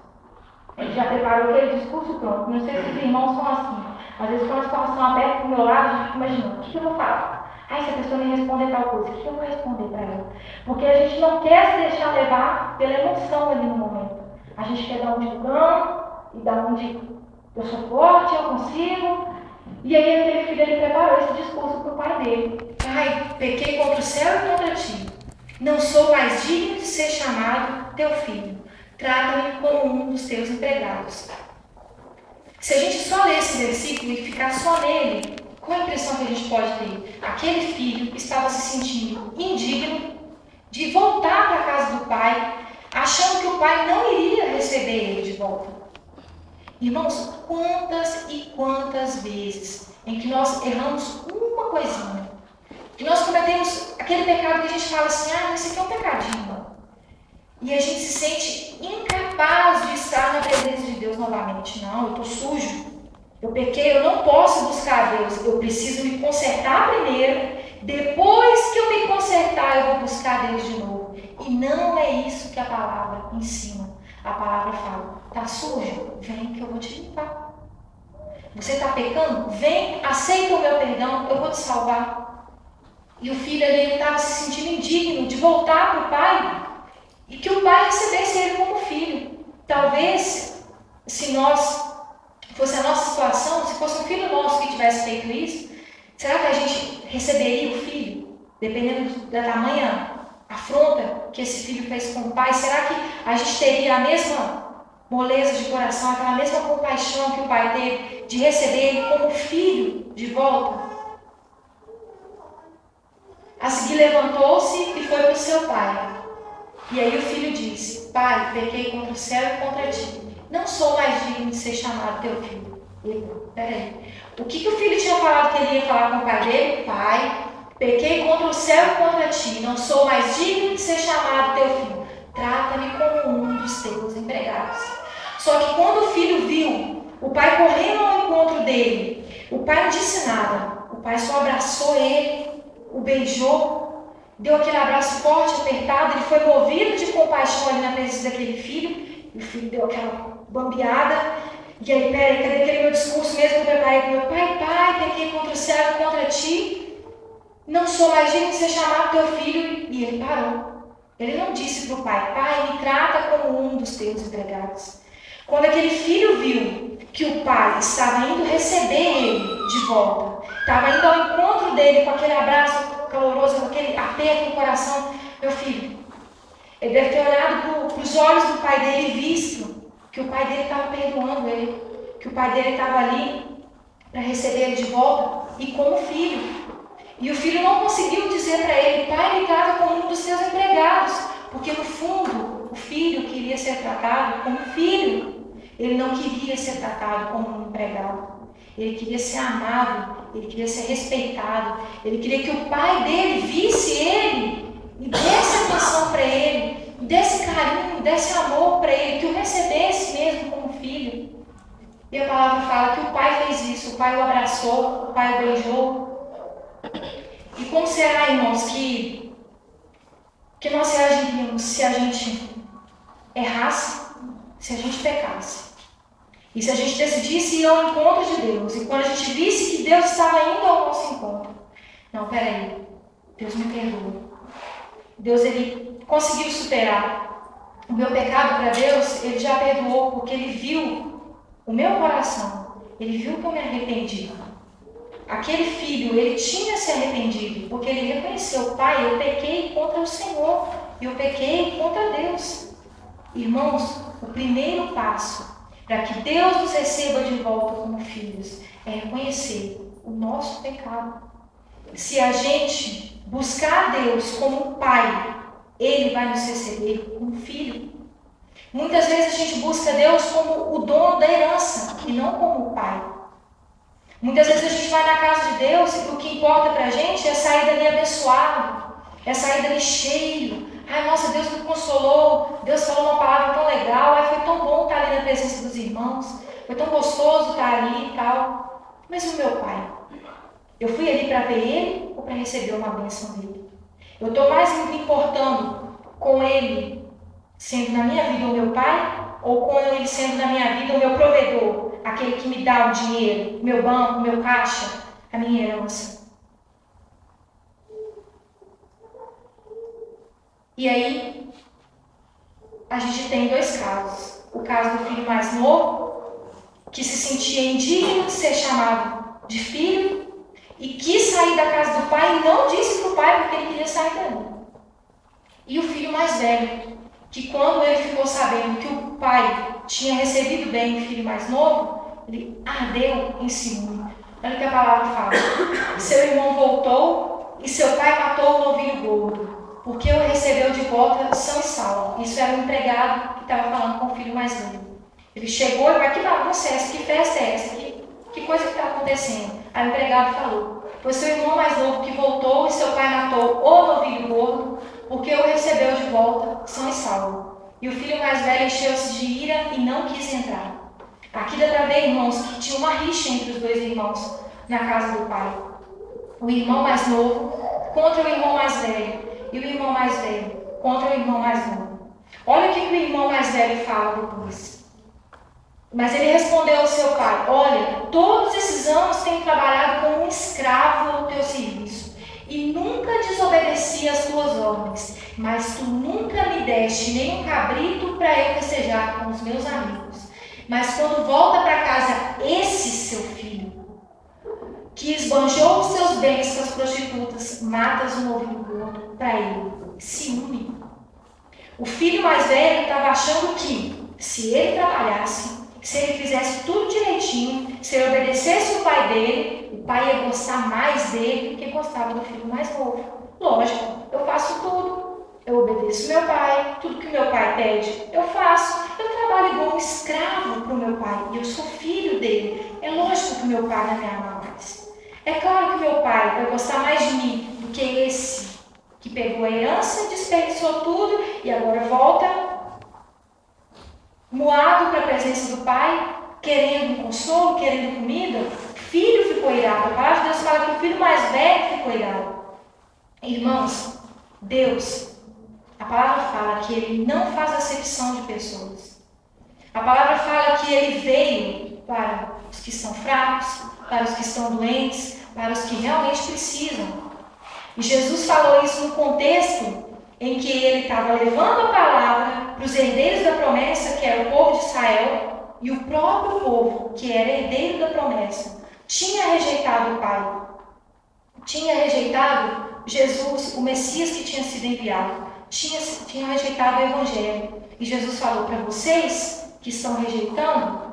Ele já preparou aquele discurso pronto. Não sei se os irmãos são assim. Às vezes quando a situação aperta para o meu lado, a gente fica imaginando: o que eu vou falar? Ai, se a pessoa me responder tal coisa, o que eu vou responder para ela? Porque a gente não quer se deixar levar pela emoção ali no momento. A gente quer dar um divulgão e dar onde eu sou forte, eu consigo. E aí aquele filho ele preparou esse discurso para o pai dele: pai, pequei contra o céu e contra ti. Não sou mais digno de ser chamado teu filho. Trata-me como um dos teus empregados. Se a gente só ler esse versículo e ficar só nele, qual a impressão que a gente pode ter? Aquele filho estava se sentindo indigno de voltar para a casa do pai, achando que o pai não iria receber ele de volta. Irmãos, quantas e quantas vezes em que nós erramos uma coisinha, que nós cometemos aquele pecado que a gente fala assim: ah, esse aqui é um pecadinho, não. E a gente se sente incapaz de estar na presença de Deus novamente. Não, eu estou sujo, eu pequei, eu não posso buscar a Deus. Eu preciso me consertar primeiro. Depois que eu me consertar, eu vou buscar Deus de novo. E não é isso que a palavra ensina. A palavra fala: está sujo? Vem que eu vou te limpar. Você está pecando? Vem, aceita o meu perdão, eu vou te salvar. E o filho ali estava se sentindo indigno de voltar para o pai, e que o pai recebesse ele como filho. Talvez, se fosse a nossa situação, se fosse um filho nosso que tivesse feito isso, será que a gente receberia o filho? Dependendo da tamanha afronta que esse filho fez com o pai, será que a gente teria a mesma moleza de coração, aquela mesma compaixão que o pai teve de receber ele como filho de volta? A seguir levantou-se e foi para o seu pai. E aí o filho disse: pai, pequei contra o céu e contra ti. Não sou mais digno de ser chamado teu filho. Peraí. O que o filho tinha falado que ele ia falar com o pai dele? Pai, Pequei contra o céu e contra ti, não sou mais digno de ser chamado teu filho. Trata-me como um dos teus empregados. Só que quando o filho viu o pai correndo ao encontro dele, o pai não disse nada. O pai só abraçou ele, o beijou, deu aquele abraço forte, apertado. Ele foi movido de compaixão ali na presença daquele filho. E o filho deu aquela bambeada. E aí, peraí, cadê aquele meu discurso mesmo que eu preparei para o meu pai? Pai, pequei contra o céu e contra ti. Não sou mais digno de ser chamado teu filho. E ele parou. Ele não disse para o pai: pai, me trata como um dos teus empregados. Quando aquele filho viu que o pai estava indo receber ele de volta, estava indo ao encontro dele com aquele abraço caloroso, com aquele aperto no coração, meu filho, ele deve ter olhado para os olhos do pai dele e visto que o pai dele estava perdoando ele, que o pai dele estava ali para receber ele de volta e como filho. E o filho não conseguiu dizer para ele: pai, me trata como um dos seus empregados, porque no fundo o filho queria ser tratado como filho. Ele não queria ser tratado como um empregado. Ele queria ser amado, ele queria ser respeitado, ele queria que o pai dele visse ele e desse atenção para ele, desse carinho, desse amor para ele, que o recebesse mesmo como filho. E a palavra fala que o pai fez isso, o pai o abraçou, o pai o beijou. E como será, irmãos, que nós reagiríamos se a gente errasse, se a gente pecasse? E se a gente decidisse ir ao encontro de Deus, e quando a gente visse que Deus estava indo ao nosso encontro, não, peraí, Deus me perdoa. Deus, ele conseguiu superar o meu pecado para Deus, ele já perdoou, porque ele viu o meu coração, ele viu que eu me arrependi. Aquele filho, ele tinha se arrependido, porque ele reconheceu: pai, eu pequei contra o Senhor, eu pequei contra Deus. Irmãos, o primeiro passo para que Deus nos receba de volta como filhos é reconhecer o nosso pecado. Se a gente buscar Deus como um pai, ele vai nos receber como filho. Muitas vezes a gente busca Deus como o dono da herança e não como o pai. Muitas vezes a gente vai na casa de Deus e o que importa para a gente é sair dali abençoado, é sair dali cheio. Ai, nossa, Deus me consolou, Deus falou uma palavra tão legal, ai, foi tão bom estar ali na presença dos irmãos, foi tão gostoso estar ali e tal. Mas o meu pai, eu fui ali para ver ele ou para receber uma bênção dele? Eu estou mais me importando com ele sendo na minha vida o meu pai, ou com ele sendo na minha vida o meu provedor, aquele que me dá o dinheiro, o meu banco, o meu caixa, a minha herança? E aí, a gente tem dois casos. O caso do filho mais novo, que se sentia indigno de ser chamado de filho e quis sair da casa do pai e não disse para o pai porque ele queria sair dali. E o filho mais velho, que quando ele ficou sabendo que o pai tinha recebido bem o filho mais novo, ele ardeu em ciúme. Olha o que a palavra fala: seu irmão voltou e seu pai matou o novilho gordo, porque o recebeu de volta são e salvo. Isso era um empregado que estava falando com o filho mais velho. Ele chegou e vai: que bagunça é essa? Que festa é essa? Que coisa que está acontecendo? Aí o empregado falou: foi seu irmão mais novo que voltou e seu pai matou o novilho gordo, porque o recebeu de volta são e salvo. E o filho mais velho encheu-se de ira e não quis entrar. Aqui dá para ver, irmãos, que tinha uma rixa entre os dois irmãos na casa do pai. O irmão mais novo contra o irmão mais velho, e o irmão mais velho contra o irmão mais novo. Olha o que o irmão mais velho fala depois. Mas ele respondeu ao seu pai: olha, todos esses anos tenho trabalhado como um escravo ao teu serviço e nunca desobedeci às tuas ordens, mas tu nunca me deste nem um cabrito para eu festejar com os meus amigos. Mas quando volta para casa esse seu filho, que esbanjou os seus bens com as prostitutas, matas o novilho gordo para ele. Ciúme. O filho mais velho estava achando que, se ele trabalhasse, se ele fizesse tudo direitinho, se ele obedecesse o pai dele, o pai ia gostar mais dele do que gostava do filho mais novo. Lógico, eu faço tudo. Eu obedeço meu pai, tudo que meu pai pede, eu faço. Eu trabalho igual um escravo para o meu pai e eu sou filho dele. É lógico que meu pai não me ama mais. É claro que meu pai vai gostar mais de mim do que esse que pegou a herança, desperdiçou tudo e agora volta moado para a presença do pai, querendo um consolo, querendo comida. O filho ficou irado. A palavra de Deus fala que o filho mais velho ficou irado. Irmãos, Deus, a palavra fala que Ele não faz acepção de pessoas. A palavra fala que Ele veio para os que são fracos, para os que estão doentes, para os que realmente precisam. E Jesus falou isso no contexto em que Ele estava levando a palavra para os herdeiros da promessa, que era o povo de Israel, e o próprio povo, que era herdeiro da promessa, tinha rejeitado o Pai. Tinha rejeitado Jesus, o Messias que tinha sido enviado. Tinha rejeitado o Evangelho. E Jesus falou para vocês que estão rejeitando,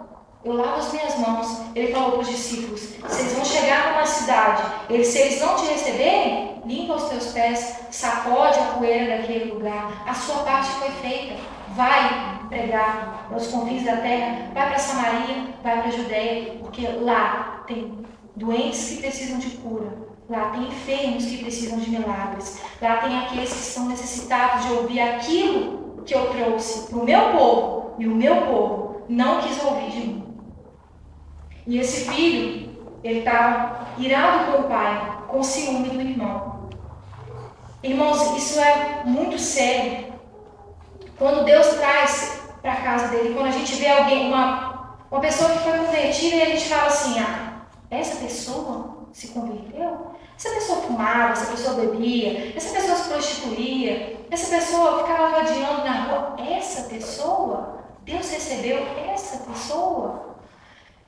eu lavo as minhas mãos. Ele falou para os discípulos, vocês vão chegar numa cidade, se eles não te receberem, limpa os teus pés, sacode a poeira daquele lugar. A sua parte foi feita. Vai pregar aos confins da terra, vai para Samaria, vai para a Judeia, porque lá tem doentes que precisam de cura. Lá tem enfermos que precisam de milagres. Lá tem aqueles que estão necessitados de ouvir aquilo que eu trouxe para o meu povo. E o meu povo não quis ouvir de mim. E esse filho, ele estava irado com o pai, com ciúme do irmão. Irmãos, isso é muito sério. Quando Deus traz para a casa dele, quando a gente vê alguém, uma pessoa que foi convertida, e a gente fala assim, essa pessoa se converteu? Essa pessoa fumava, essa pessoa bebia, essa pessoa se prostituía, essa pessoa ficava vadiando na rua. Essa pessoa, Deus recebeu essa pessoa.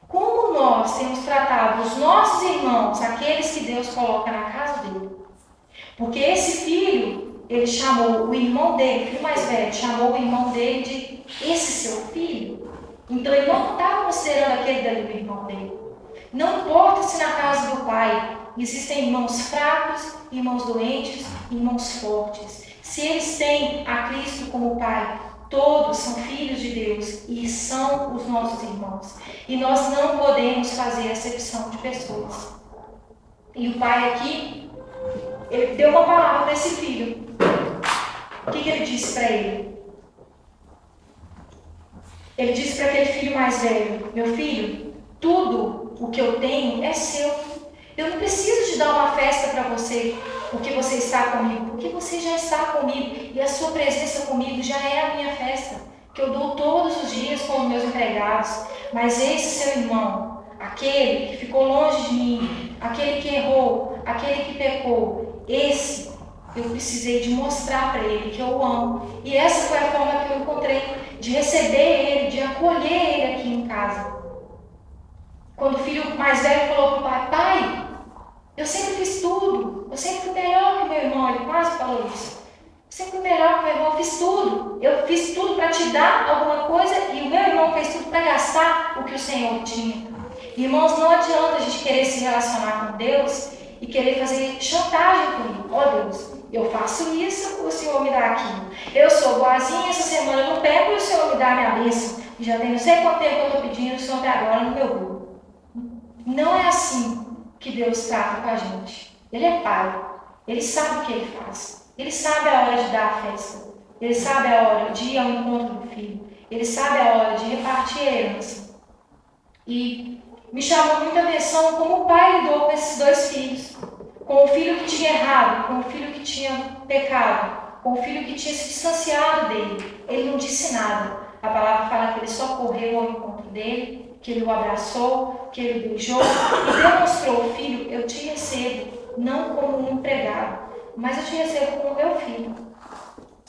Como nós temos tratado os nossos irmãos, aqueles que Deus coloca na casa dele? Porque esse filho, ele chamou o irmão dele, o filho mais velho, chamou o irmão dele de esse seu filho. Então ele não estava considerando aquele dali o irmão dele. Não importa se na casa do pai existem irmãos fracos, irmãos doentes, irmãos fortes. Se eles têm a Cristo como Pai, todos são filhos de Deus e são os nossos irmãos. E nós não podemos fazer acepção de pessoas. E o pai aqui, ele deu uma palavra para esse filho. O que ele disse para ele? Ele disse para aquele filho mais velho, meu filho, tudo o que eu tenho é seu. Eu não preciso te dar uma festa para você, porque você está comigo, porque você já está comigo e a sua presença comigo já é a minha festa, que eu dou todos os dias com os meus empregados. Mas esse seu irmão, aquele que ficou longe de mim, aquele que errou, aquele que pecou, esse eu precisei de mostrar para ele que eu o amo. E essa foi a forma que eu encontrei de receber ele, de acolher ele aqui em casa. Quando o filho mais velho falou para o pai, pai, eu sempre fiz tudo, eu sempre fui melhor que o meu irmão, ele quase falou isso. Eu sempre fui melhor que o meu irmão, eu fiz tudo para te dar alguma coisa e o meu irmão fez tudo para gastar o que o Senhor tinha. Irmãos, não adianta a gente querer se relacionar com Deus e querer fazer chantagem com Ele. Ó Deus, eu faço isso, o Senhor me dá aquilo. Eu sou boazinha, essa semana eu não pego e o Senhor me dá a minha bênção. Já tem não sei quanto tempo que eu estou pedindo, o Senhor está agora no meu bolo. Não é assim que Deus trata com a gente. Ele é Pai. Ele sabe o que Ele faz. Ele sabe a hora de dar a festa. Ele sabe a hora de ir ao encontro do filho. Ele sabe a hora de repartir a herança. E me chamou muita atenção como o pai lidou com esses dois filhos. Com o filho que tinha errado, com o filho que tinha pecado, com o filho que tinha se distanciado dele. Ele não disse nada. A palavra fala que ele só correu ao encontro dele, que ele o abraçou, que ele beijou e demonstrou, filho, eu te recebo, não como um empregado, mas eu te recebo como meu filho.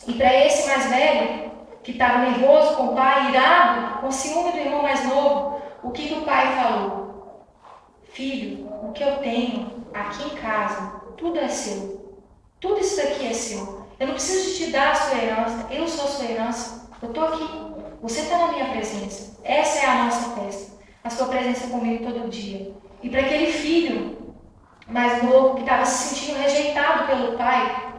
E para esse mais velho, que estava nervoso com o pai, irado, com ciúme do irmão mais novo, o que o pai falou? Filho, o que eu tenho aqui em casa, tudo é seu. Tudo isso daqui é seu. Eu não preciso de te dar a sua herança, eu sou a sua herança. Eu estou aqui. Você está na minha presença. Essa é a nossa festa. A sua presença comigo todo dia. E para aquele filho mais novo que estava se sentindo rejeitado pelo pai,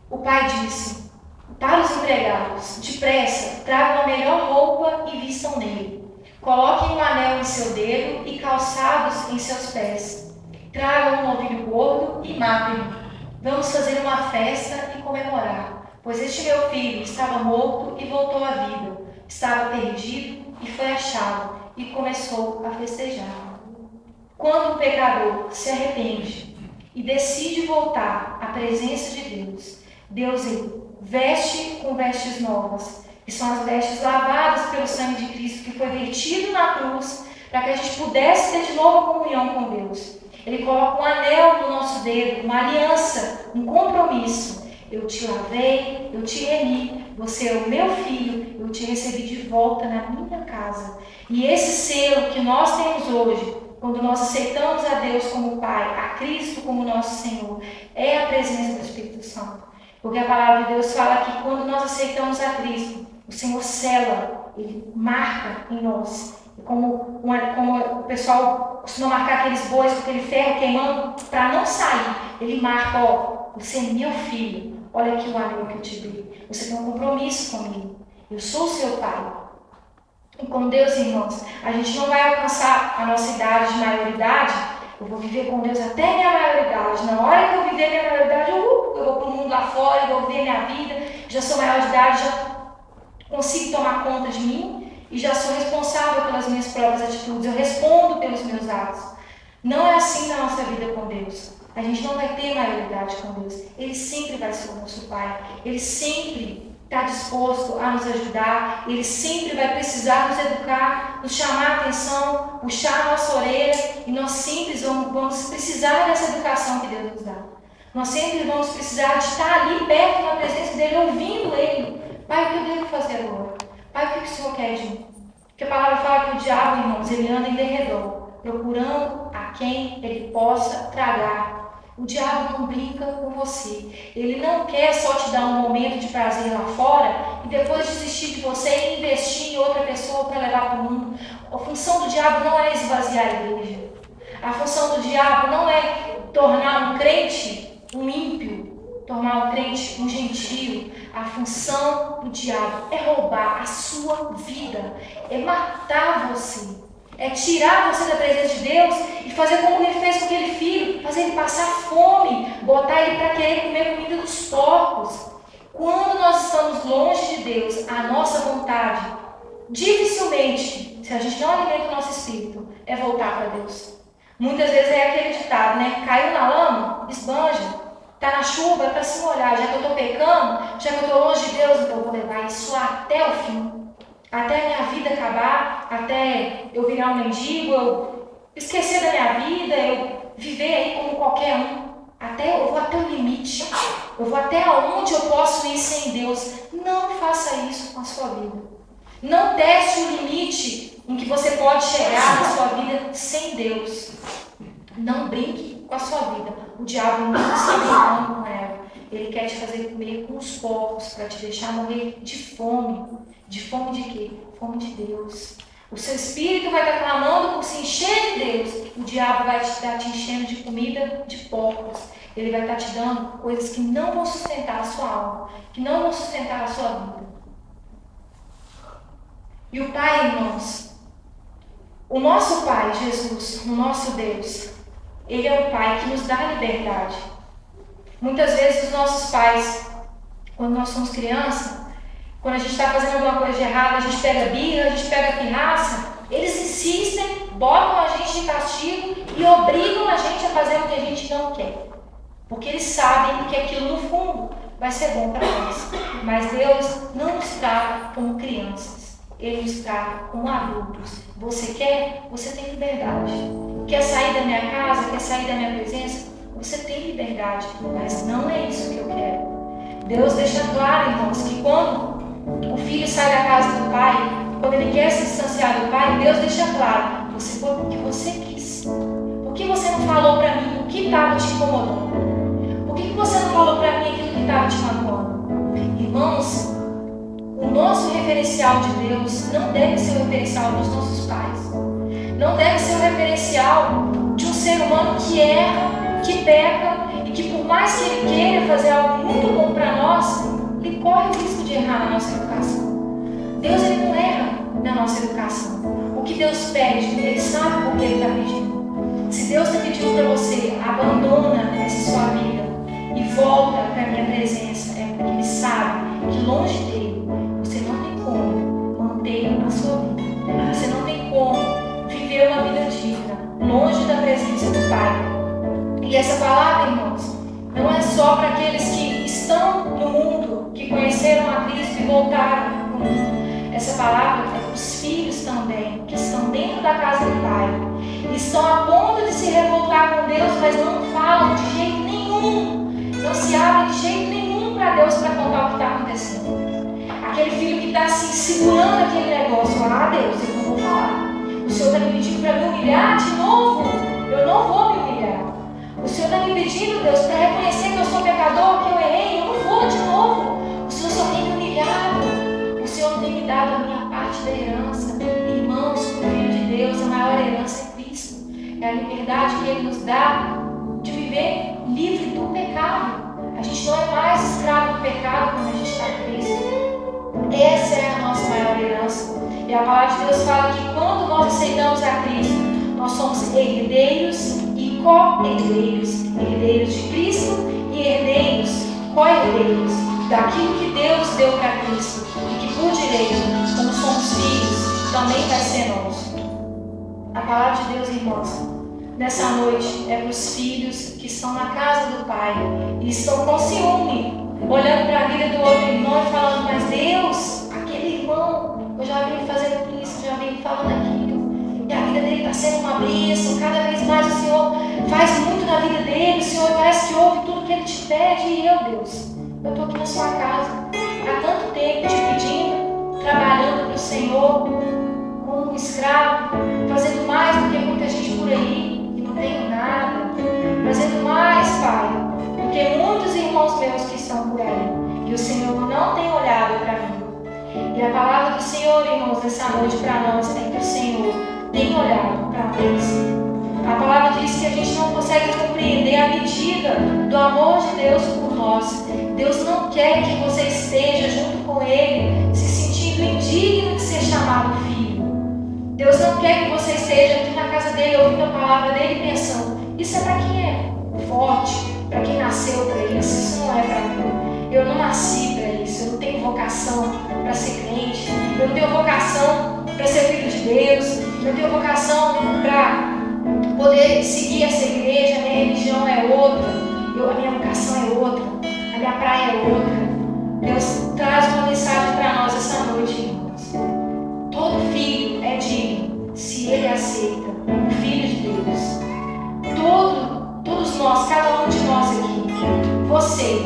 o pai disse para os empregados, depressa, tragam a melhor roupa e vistam nele. Coloquem um anel em seu dedo e calçados em seus pés. Tragam um novilho gordo e matem-no. Vamos fazer uma festa e comemorar, pois este meu filho estava morto e voltou à vida, estava perdido e foi achado, e começou a festejar. Quando o pecador se arrepende e decide voltar à presença de Deus, Deus ele veste com vestes novas, que são as vestes lavadas pelo sangue de Cristo, que foi vertido na cruz, para que a gente pudesse ter de novo comunhão com Deus. Ele coloca um anel no nosso dedo, uma aliança, um compromisso. Eu te lavei, eu te remi, você é o meu filho, eu te recebi de volta na minha casa. E esse selo que nós temos hoje, quando nós aceitamos a Deus como Pai, a Cristo como nosso Senhor, é a presença do Espírito Santo. Porque a palavra de Deus fala que quando nós aceitamos a Cristo, o Senhor sela, Ele marca em nós. Como o pessoal costuma marcar aqueles bois com aquele ferro queimando para não sair. Ele marca, ó, você é meu filho, olha aqui o anel que eu te dei. Você tem um compromisso comigo. Eu sou o seu pai. E com Deus, irmãos, a gente não vai alcançar a nossa idade de maioridade. Eu vou viver com Deus até minha maioridade. Na hora que eu viver minha maioridade, eu vou para o mundo lá fora, eu vou viver minha vida. Já sou maior de idade, já consigo tomar conta de mim. E já sou responsável pelas minhas próprias atitudes, eu respondo pelos meus atos. Não é assim na nossa vida com Deus. A gente não vai ter maioridade com Deus. Ele sempre vai ser o nosso Pai. Ele sempre está disposto a nos ajudar. Ele sempre vai precisar nos educar, nos chamar a atenção, puxar a nossa orelha. E nós sempre vamos precisar dessa educação que Deus nos dá. Nós sempre vamos precisar de estar ali perto na presença dEle, ouvindo Ele. Pai, o que eu devo fazer agora? Pai, o que o Senhor quer de mim? Porque a palavra fala que o diabo, irmãos, ele anda em derredor, procurando a quem ele possa tragar. O diabo não brinca com você. Ele não quer só te dar um momento de prazer lá fora e depois desistir de você e investir em outra pessoa para levar para o mundo. A função do diabo não é esvaziar a igreja. A função do diabo não é tornar um crente um ímpio, tornar um crente um gentio. A função do diabo é roubar a sua vida, é matar você, é tirar você da presença de Deus e fazer como ele fez com aquele filho, fazer ele passar fome, botar ele para querer comer comida dos porcos. Quando nós estamos longe de Deus, a nossa vontade, dificilmente, se a gente não alimenta o nosso espírito, é voltar para Deus. Muitas vezes é aquele ditado, né? Caiu na lama, esbanja. Está na chuva, é para se molhar. Já que eu estou pecando, já que eu estou longe de Deus, então eu vou levar isso até o fim. Até a minha vida acabar, até eu virar um mendigo, eu esquecer da minha vida, eu viver aí como qualquer um. Eu vou até o limite. Eu vou até onde eu posso ir sem Deus. Não faça isso com a sua vida. Não teste o limite em que você pode chegar na sua vida sem Deus. Não brinque com a sua vida. O diabo não está brincando com ela. Ele quer te fazer comer com os porcos para te deixar morrer de fome. De fome de quê? Fome de Deus. O seu espírito vai estar clamando por se encher de Deus. O diabo vai estar te enchendo de comida de porcos. Ele vai estar te dando coisas que não vão sustentar a sua alma, que não vão sustentar a sua vida. E o Pai, irmãos, o nosso Pai, Jesus, o nosso Deus, Ele é um Pai que nos dá liberdade. Muitas vezes os nossos pais, quando nós somos crianças, quando a gente está fazendo alguma coisa de errado, a gente pega birra, a gente pega pirraça, eles insistem, botam a gente de castigo e obrigam a gente a fazer o que a gente não quer. Porque eles sabem que aquilo no fundo vai ser bom para nós. Mas Deus não nos trata como crianças, Ele nos trata como adultos. Você quer? Você tem liberdade. Quer sair da minha casa? Quer sair da minha presença? Você tem liberdade, mas não é isso que eu quero. Deus deixa claro, irmãos, que quando o filho sai da casa do pai, quando ele quer se distanciar do pai, Deus deixa claro, você foi porque você quis. Por que você não falou para mim o que estava te incomodando? Por que você não falou para mim aquilo que estava te magoando? Irmãos, o nosso referencial de Deus não deve ser o referencial dos nossos pais. Não deve ser o referencial de um ser humano que erra, que peca e que por mais que ele queira fazer algo muito bom para nós, ele corre o risco de errar na nossa educação. Deus ele não erra na nossa educação. O que Deus pede, Ele sabe por que Ele está pedindo. Se Deus está pedindo para você abandona essa sua vida e volta para a minha presença, é porque ele sabe que longe dele você não tem como manter a sua vida. Você não tem como viver uma vida digna, longe da presença do Pai. E essa palavra, irmãos, não é só para aqueles que estão no mundo, que conheceram a Cristo e voltaram para o mundo. Essa palavra é para os filhos também, que estão dentro da casa do Pai. Estão a ponto de se revoltar com Deus, mas não falam de jeito nenhum. Não se abrem de jeito nenhum para Deus para contar o que está acontecendo. Aquele filho que está assim, segurando aquele negócio. Ah, Deus, eu não vou falar. O Senhor está me pedindo para me humilhar de novo. Eu não vou me humilhar. O Senhor está me pedindo, Deus, para reconhecer que eu sou pecador, que eu errei. Eu não vou de novo. O Senhor só tem me humilhado. O Senhor tem me dado a minha parte da herança. Irmãos, o Filho de Deus, a maior herança é Cristo. É a liberdade que Ele nos dá de viver livre do pecado. A gente não é mais escravo do pecado quando a gente está em Cristo. Essa é a nossa maior herança. E a palavra de Deus fala que quando nós aceitamos a Cristo, nós somos herdeiros e co-herdeiros. Herdeiros de Cristo e herdeiros, co-herdeiros daquilo que Deus deu para Cristo. E que por direito, como somos filhos, também vai ser nosso. A palavra de Deus, irmãos, nessa noite é para os filhos que estão na casa do Pai e estão com ciúme, olhando para a vida do outro irmão e falando: mas Deus, aquele irmão, eu já vi ele fazendo isso, já vi ele falando aquilo, e a vida dele está sendo uma bênção, cada vez mais o Senhor faz muito na vida dele, o Senhor parece que ouve tudo que ele te pede. E eu, Deus, eu estou aqui na sua casa há tanto tempo te pedindo, trabalhando para o Senhor como um escravo, fazendo mais do que muita gente por aí que não tem nada, fazendo mais, Pai, do que muitos irmãos meus que estão por aí, e o Senhor não tem olhado para mim. E a palavra do Senhor, irmãos, nessa noite para nós é que o Senhor tem olhado para nós. A palavra diz que a gente não consegue compreender a medida do amor de Deus por nós. Deus não quer que você esteja junto com Ele se sentindo indigno de ser chamado filho. Deus não quer que você esteja aqui na casa dele, ouvindo a palavra dele, pensando: isso é para quem é forte, para quem nasceu para isso. Isso não é para mim. Eu não nasci para isso. Eu não tenho vocação para ser crente. Eu não tenho vocação para ser filho de Deus. Eu não tenho vocação para poder seguir essa igreja. A minha religião é outra. A minha vocação é outra. A minha praia é outra. Deus traz uma mensagem para nós essa noite, irmãos. Todo filho é digno se ele aceita o Filho de Deus. Todos nós, cada um de nós aqui, você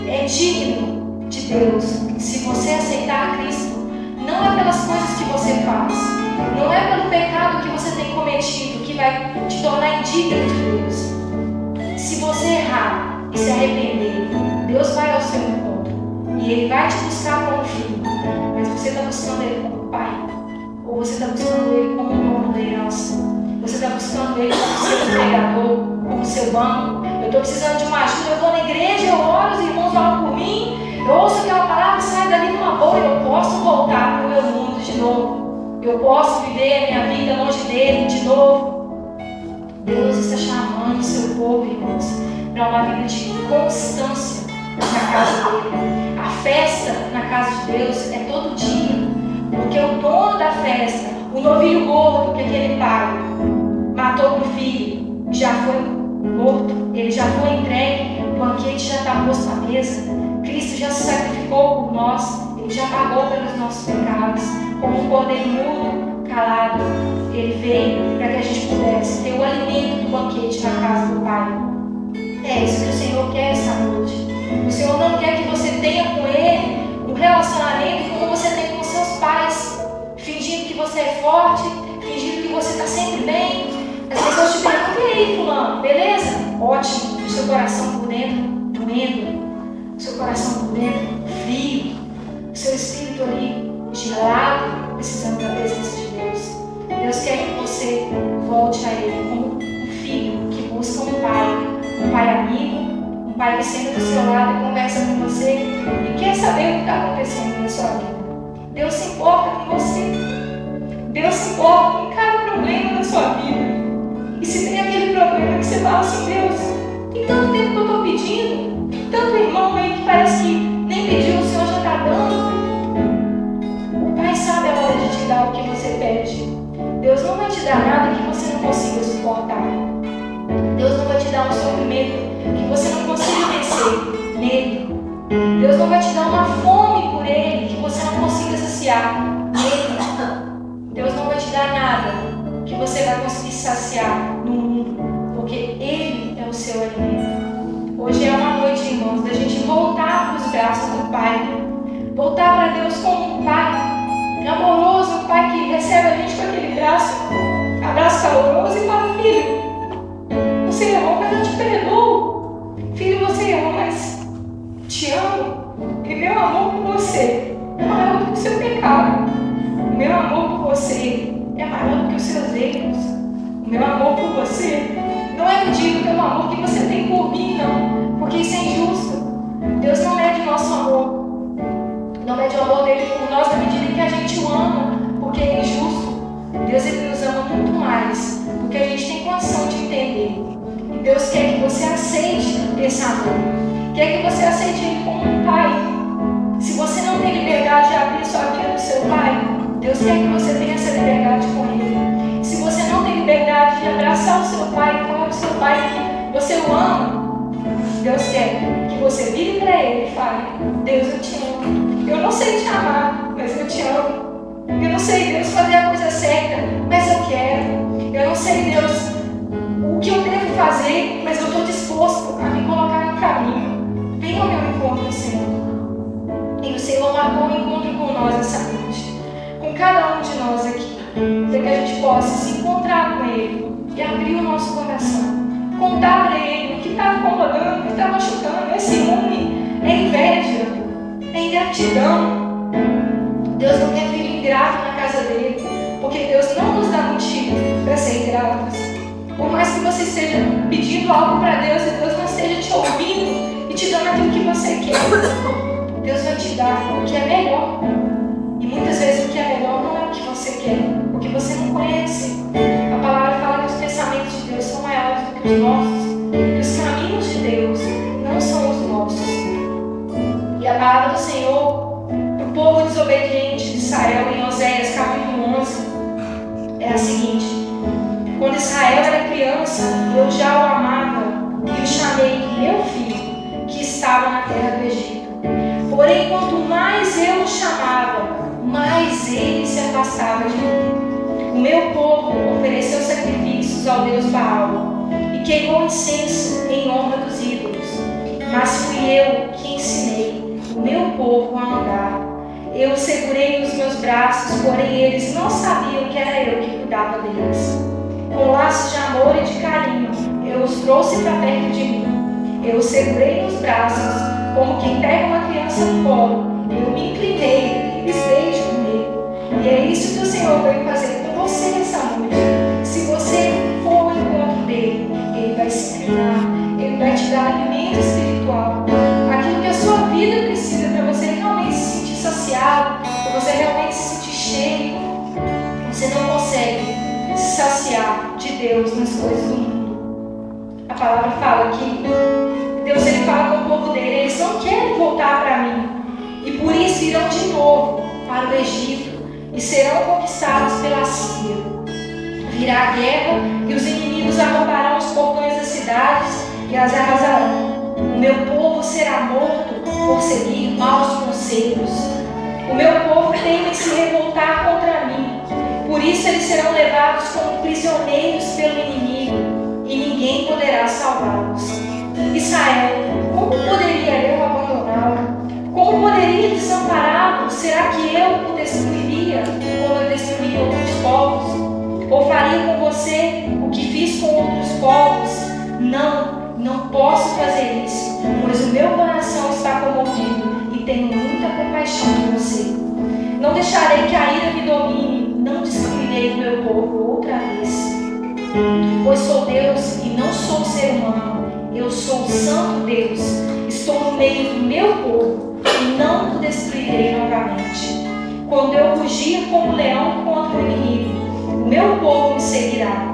é digno de Deus se você aceitar a Cristo. Não é pelas coisas que você faz, não é pelo pecado que você tem cometido que vai te tornar indigno de Deus. Se você errar e se arrepender, Deus vai ao seu encontro e Ele vai te buscar como filho. Mas você está buscando Ele como pai? Ou você está buscando Ele como dono da herança? Você está buscando Ele como seu empregador, como seu banco? Eu estou precisando de uma ajuda, eu vou na igreja, eu oro, os irmãos oram por mim, eu ouço aquela palavra e saio dali numa boa, eu posso voltar para o meu mundo de novo. Eu posso viver a minha vida longe dele de novo. Deus está chamando o seu povo, irmãos, para uma vida de constância na casa dele. A festa na casa de Deus é todo dia, porque o dono da festa, o novilho gordo que aquele pai matou para o filho, já foi morto, ele já foi entregue, o banquete já está posto à mesa. Cristo já se sacrificou por nós, Ele já pagou pelos nossos pecados. Como um cordeiro mudo, calado, Ele veio para que a gente pudesse ter o alimento do banquete na casa do Pai. É isso que o Senhor quer essa noite. O Senhor não quer que você tenha com Ele um relacionamento como você tem com seus pais, fingindo que você é forte, fingindo que você está sempre bem. As pessoas te perguntam: e aí, fulano, beleza? Ótimo. O seu coração por dentro doendo, o seu coração por dentro frio, o seu espírito ali gelado, precisando da presença de Deus. Deus quer que você volte a Ele como um filho que busca um pai amigo, um pai que senta do seu lado e conversa com você e quer saber o que está acontecendo na sua vida. Deus se importa com você. Deus se importa com cada problema da sua vida. E se tem aquele problema que você está fala assim: Deus, tem tanto tempo que eu estou pedindo, tanto irmão aí que parece que nem pediu, o Senhor já está dando. O Pai sabe a hora de te dar o que você pede. Deus não vai te dar nada que você não consiga suportar. Deus não vai te dar um sofrimento que você não consiga vencer nele. Deus não vai te dar uma fome por Ele que você não consiga saciar nele. Deus não vai te dar nada que você vai conseguir saciar no mundo, porque Ele é o seu alimento. Hoje é uma noite, irmãos, da gente voltar para os braços do Pai. Voltar para Deus como um Pai amoroso, um Pai que recebe a gente com aquele abraço caloroso e fala: filho, você errou, mas eu te perdoo. Filho, você errou, mas te amo. E meu amor por você é maior do que o seu pecado. O meu amor por você é maior do que os seus erros. O meu amor por você não é medido pelo amor que você tem por mim, não. Porque isso é injusto. Deus não mede nosso amor. Não mede o amor dele por nós na medida que a gente o ama, porque ele é injusto. Deus, ele nos ama muito mais do que a gente tem condição de entender. E Deus quer que você aceite esse amor. Quer que você aceite ele como um pai. Se você não tem liberdade de abrir sua vida para o seu pai, Deus quer que você tenha essa liberdade com ele. Se você não tem liberdade de abraçar o seu pai, falar para o seu pai que você o ama, Deus quer que você vire para ele e fale: Deus, eu te amo. Eu não sei te amar, mas eu te amo. Eu não sei, Deus, fazer a coisa certa, mas eu quero. Eu não sei, Deus, o que eu devo fazer, mas eu estou disposto a me colocar no caminho. Venha ao meu encontro, Senhor. E o Senhor marcou um encontro com nós essa noite, com cada um de nós aqui, para que a gente possa se encontrar com Ele e abrir o nosso coração, contar para Ele o que está incomodando, o que está machucando. Esse ciúme, é inveja, é ingratidão. Deus não quer filho ingrato na casa dele, porque Deus não nos dá motivo para ser ingratos. Por mais que você esteja pedindo algo para Deus e Deus não esteja te ouvindo e te dando aquilo que você quer, Deus vai te dar o que é melhor. E muitas vezes o que é melhor não é o que você quer, o que você não conhece. A palavra fala que os pensamentos de Deus são maiores do que os nossos, que os caminhos de Deus não são os nossos. E a palavra do Senhor para o povo desobediente de Israel, em Oséias capítulo 11, é a seguinte: quando Israel era criança, eu já o amava e o chamei meu filho, que estava na terra do Egito. Porém, quanto mais eu o chamava, mais ele se afastava de mim. O meu povo ofereceu sacrifícios ao Deus Baal e queimou incenso em honra dos ídolos. Mas fui eu que ensinei o meu povo a andar. Eu os segurei nos meus braços, porém eles não sabiam que era eu que cuidava deles. Com laços de amor e de carinho, eu os trouxe para perto de mim. Eu os segurei nos braços, como quem pega uma criança no colo. Eu me inclinei e lhes dei de comer. E é isso que o Senhor veio fazer com você nessa noite. Se você for ao encontro dele, ele vai se inclinar, ele vai te dar alimento espiritual. Aquilo que a sua vida precisa para você realmente se sentir saciado, para você realmente se sentir cheio. Você não consegue se saciar de Deus nas coisas do mundo. A palavra fala que Deus, ele fala com o povo dele: eles não querem voltar para mim, e por isso irão de novo para o Egito e serão conquistados pela Síria. Virá a guerra e os inimigos arrombarão os portões das cidades e as arrasarão. O meu povo será morto por seguir maus conselhos. O meu povo teme se revoltar contra mim. Por isso eles serão levados como prisioneiros pelo inimigo, e ninguém poderá salvá-los. Israel, como poderia eu abandoná-lo? Como poderia desampará-lo? Será que eu o destruiria como eu destruí outros povos? Ou faria com você o que fiz com outros povos? Não posso fazer isso, pois o meu coração está comovido e tenho muita compaixão de você. Não deixarei que a ira me domine, não destruirei o meu povo outra vez. Pois sou Deus e não sou ser humano. Eu sou o Santo Deus. Estou no meio do meu povo e não o destruirei novamente. Quando eu rugir como leão contra o inimigo, o meu povo me seguirá.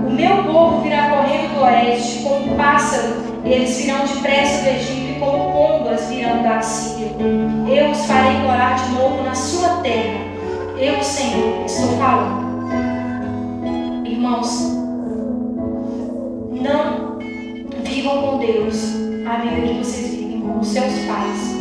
O meu povo virá correndo do oeste, como pássaro, eles virão depressa do Egito e como pombas virão da Assíria. Eu os farei morar de novo na sua terra. Eu, Senhor, estou falando. Irmãos, não vivam com Deus a vida que vocês vivem com os seus pais.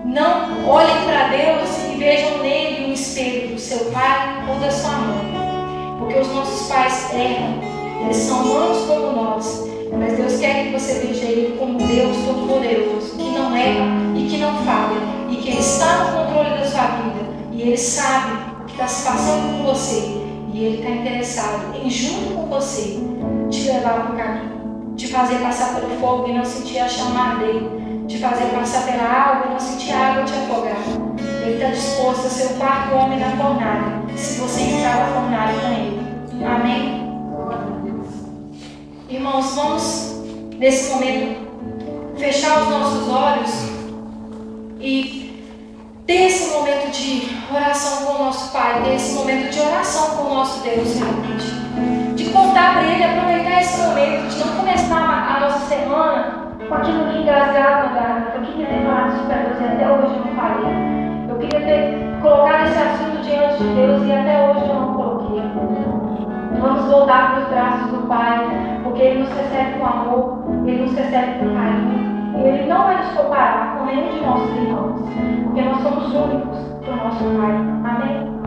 Não olhem para Deus e vejam nele um espelho do seu pai ou da sua mãe. Porque os nossos pais erram, eles são humanos como nós. Mas Deus quer que você veja Ele como Deus Todo-Poderoso, que não erra e que não falha, e que Ele está no controle da sua vida, e Ele sabe o que está se passando com você, e Ele está interessado em, junto com você, te levar para o caminho, te fazer passar pelo fogo e não sentir a chama arder, te fazer passar pela água e não sentir a água te afogar. Ele está disposto a ser o quarto homem na fornalha, se você entrar na fornalha com Ele. Amém? Irmãos, vamos nesse momento fechar os nossos olhos e ter esse momento de oração com o nosso Pai, ter esse momento de oração com o nosso Deus realmente, de contar para Ele, aproveitar esse momento, de não começar a nossa semana com aquilo que engasgava na garganta. Eu queria ter falado isso para Deus e até hoje eu não falei. Eu queria ter colocado esse assunto diante de Deus e até hoje eu não coloquei. Vamos voltar para os braços do Pai, porque Ele nos recebe com amor, Ele nos recebe com carinho, e Ele não vai nos comparar com nenhum de nossos irmãos, porque nós somos únicos para o nosso Pai. Amém?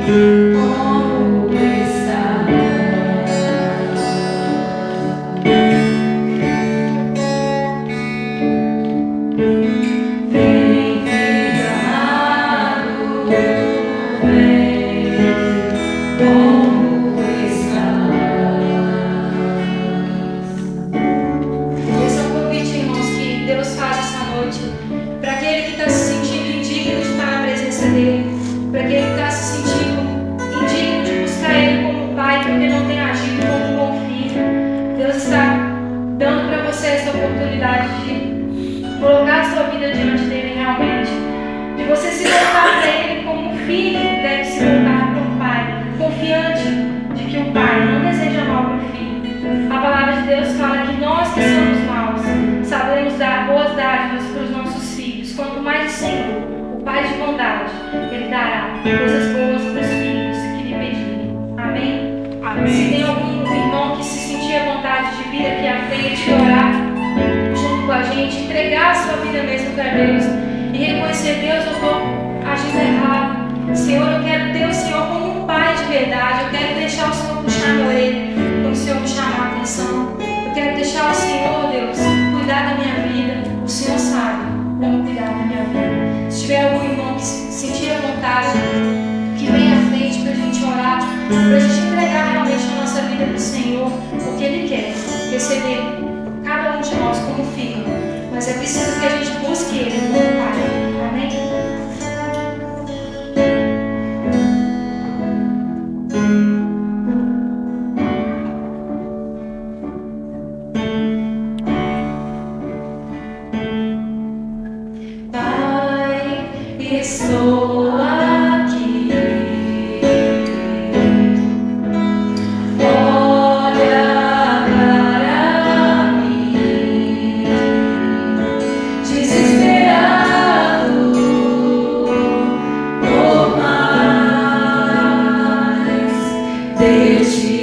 Oh coisas boas para os filhos que lhe pedirem. Amém? Amém. Se tem algum irmão que se sentir à vontade de vir aqui à frente e orar junto com a gente, entregar a sua vida mesmo para Deus e reconhecer: Deus, eu estou agindo errado. Senhor, eu quero ter o Senhor como um pai de verdade. Eu quero deixar o Senhor puxar minha orelha quando o Senhor me chamar a atenção. Eu quero deixar o Senhor, Deus, cuidar da minha vida. O Senhor sabe como cuidar da minha vida. Se tiver algum irmão que se sentir à vontade, que venha à frente para a gente orar, para a gente entregar realmente a nossa vida para o Senhor, porque Ele quer receber cada um de nós como filho. Mas é preciso que a gente busque Ele como Pai. Amém? Estou aqui, olha para mim, desesperado por mais de ti.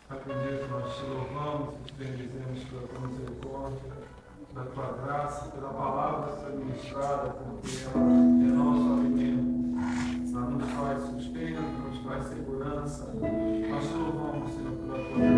Acredito, nós te louvamos e te bendizemos pela tua misericórdia, pela tua graça, pela palavra que foi ministrada, porque ela é nosso alimento, ela nos faz sustento, nos faz segurança. Nós te louvamos, Senhor, pela tua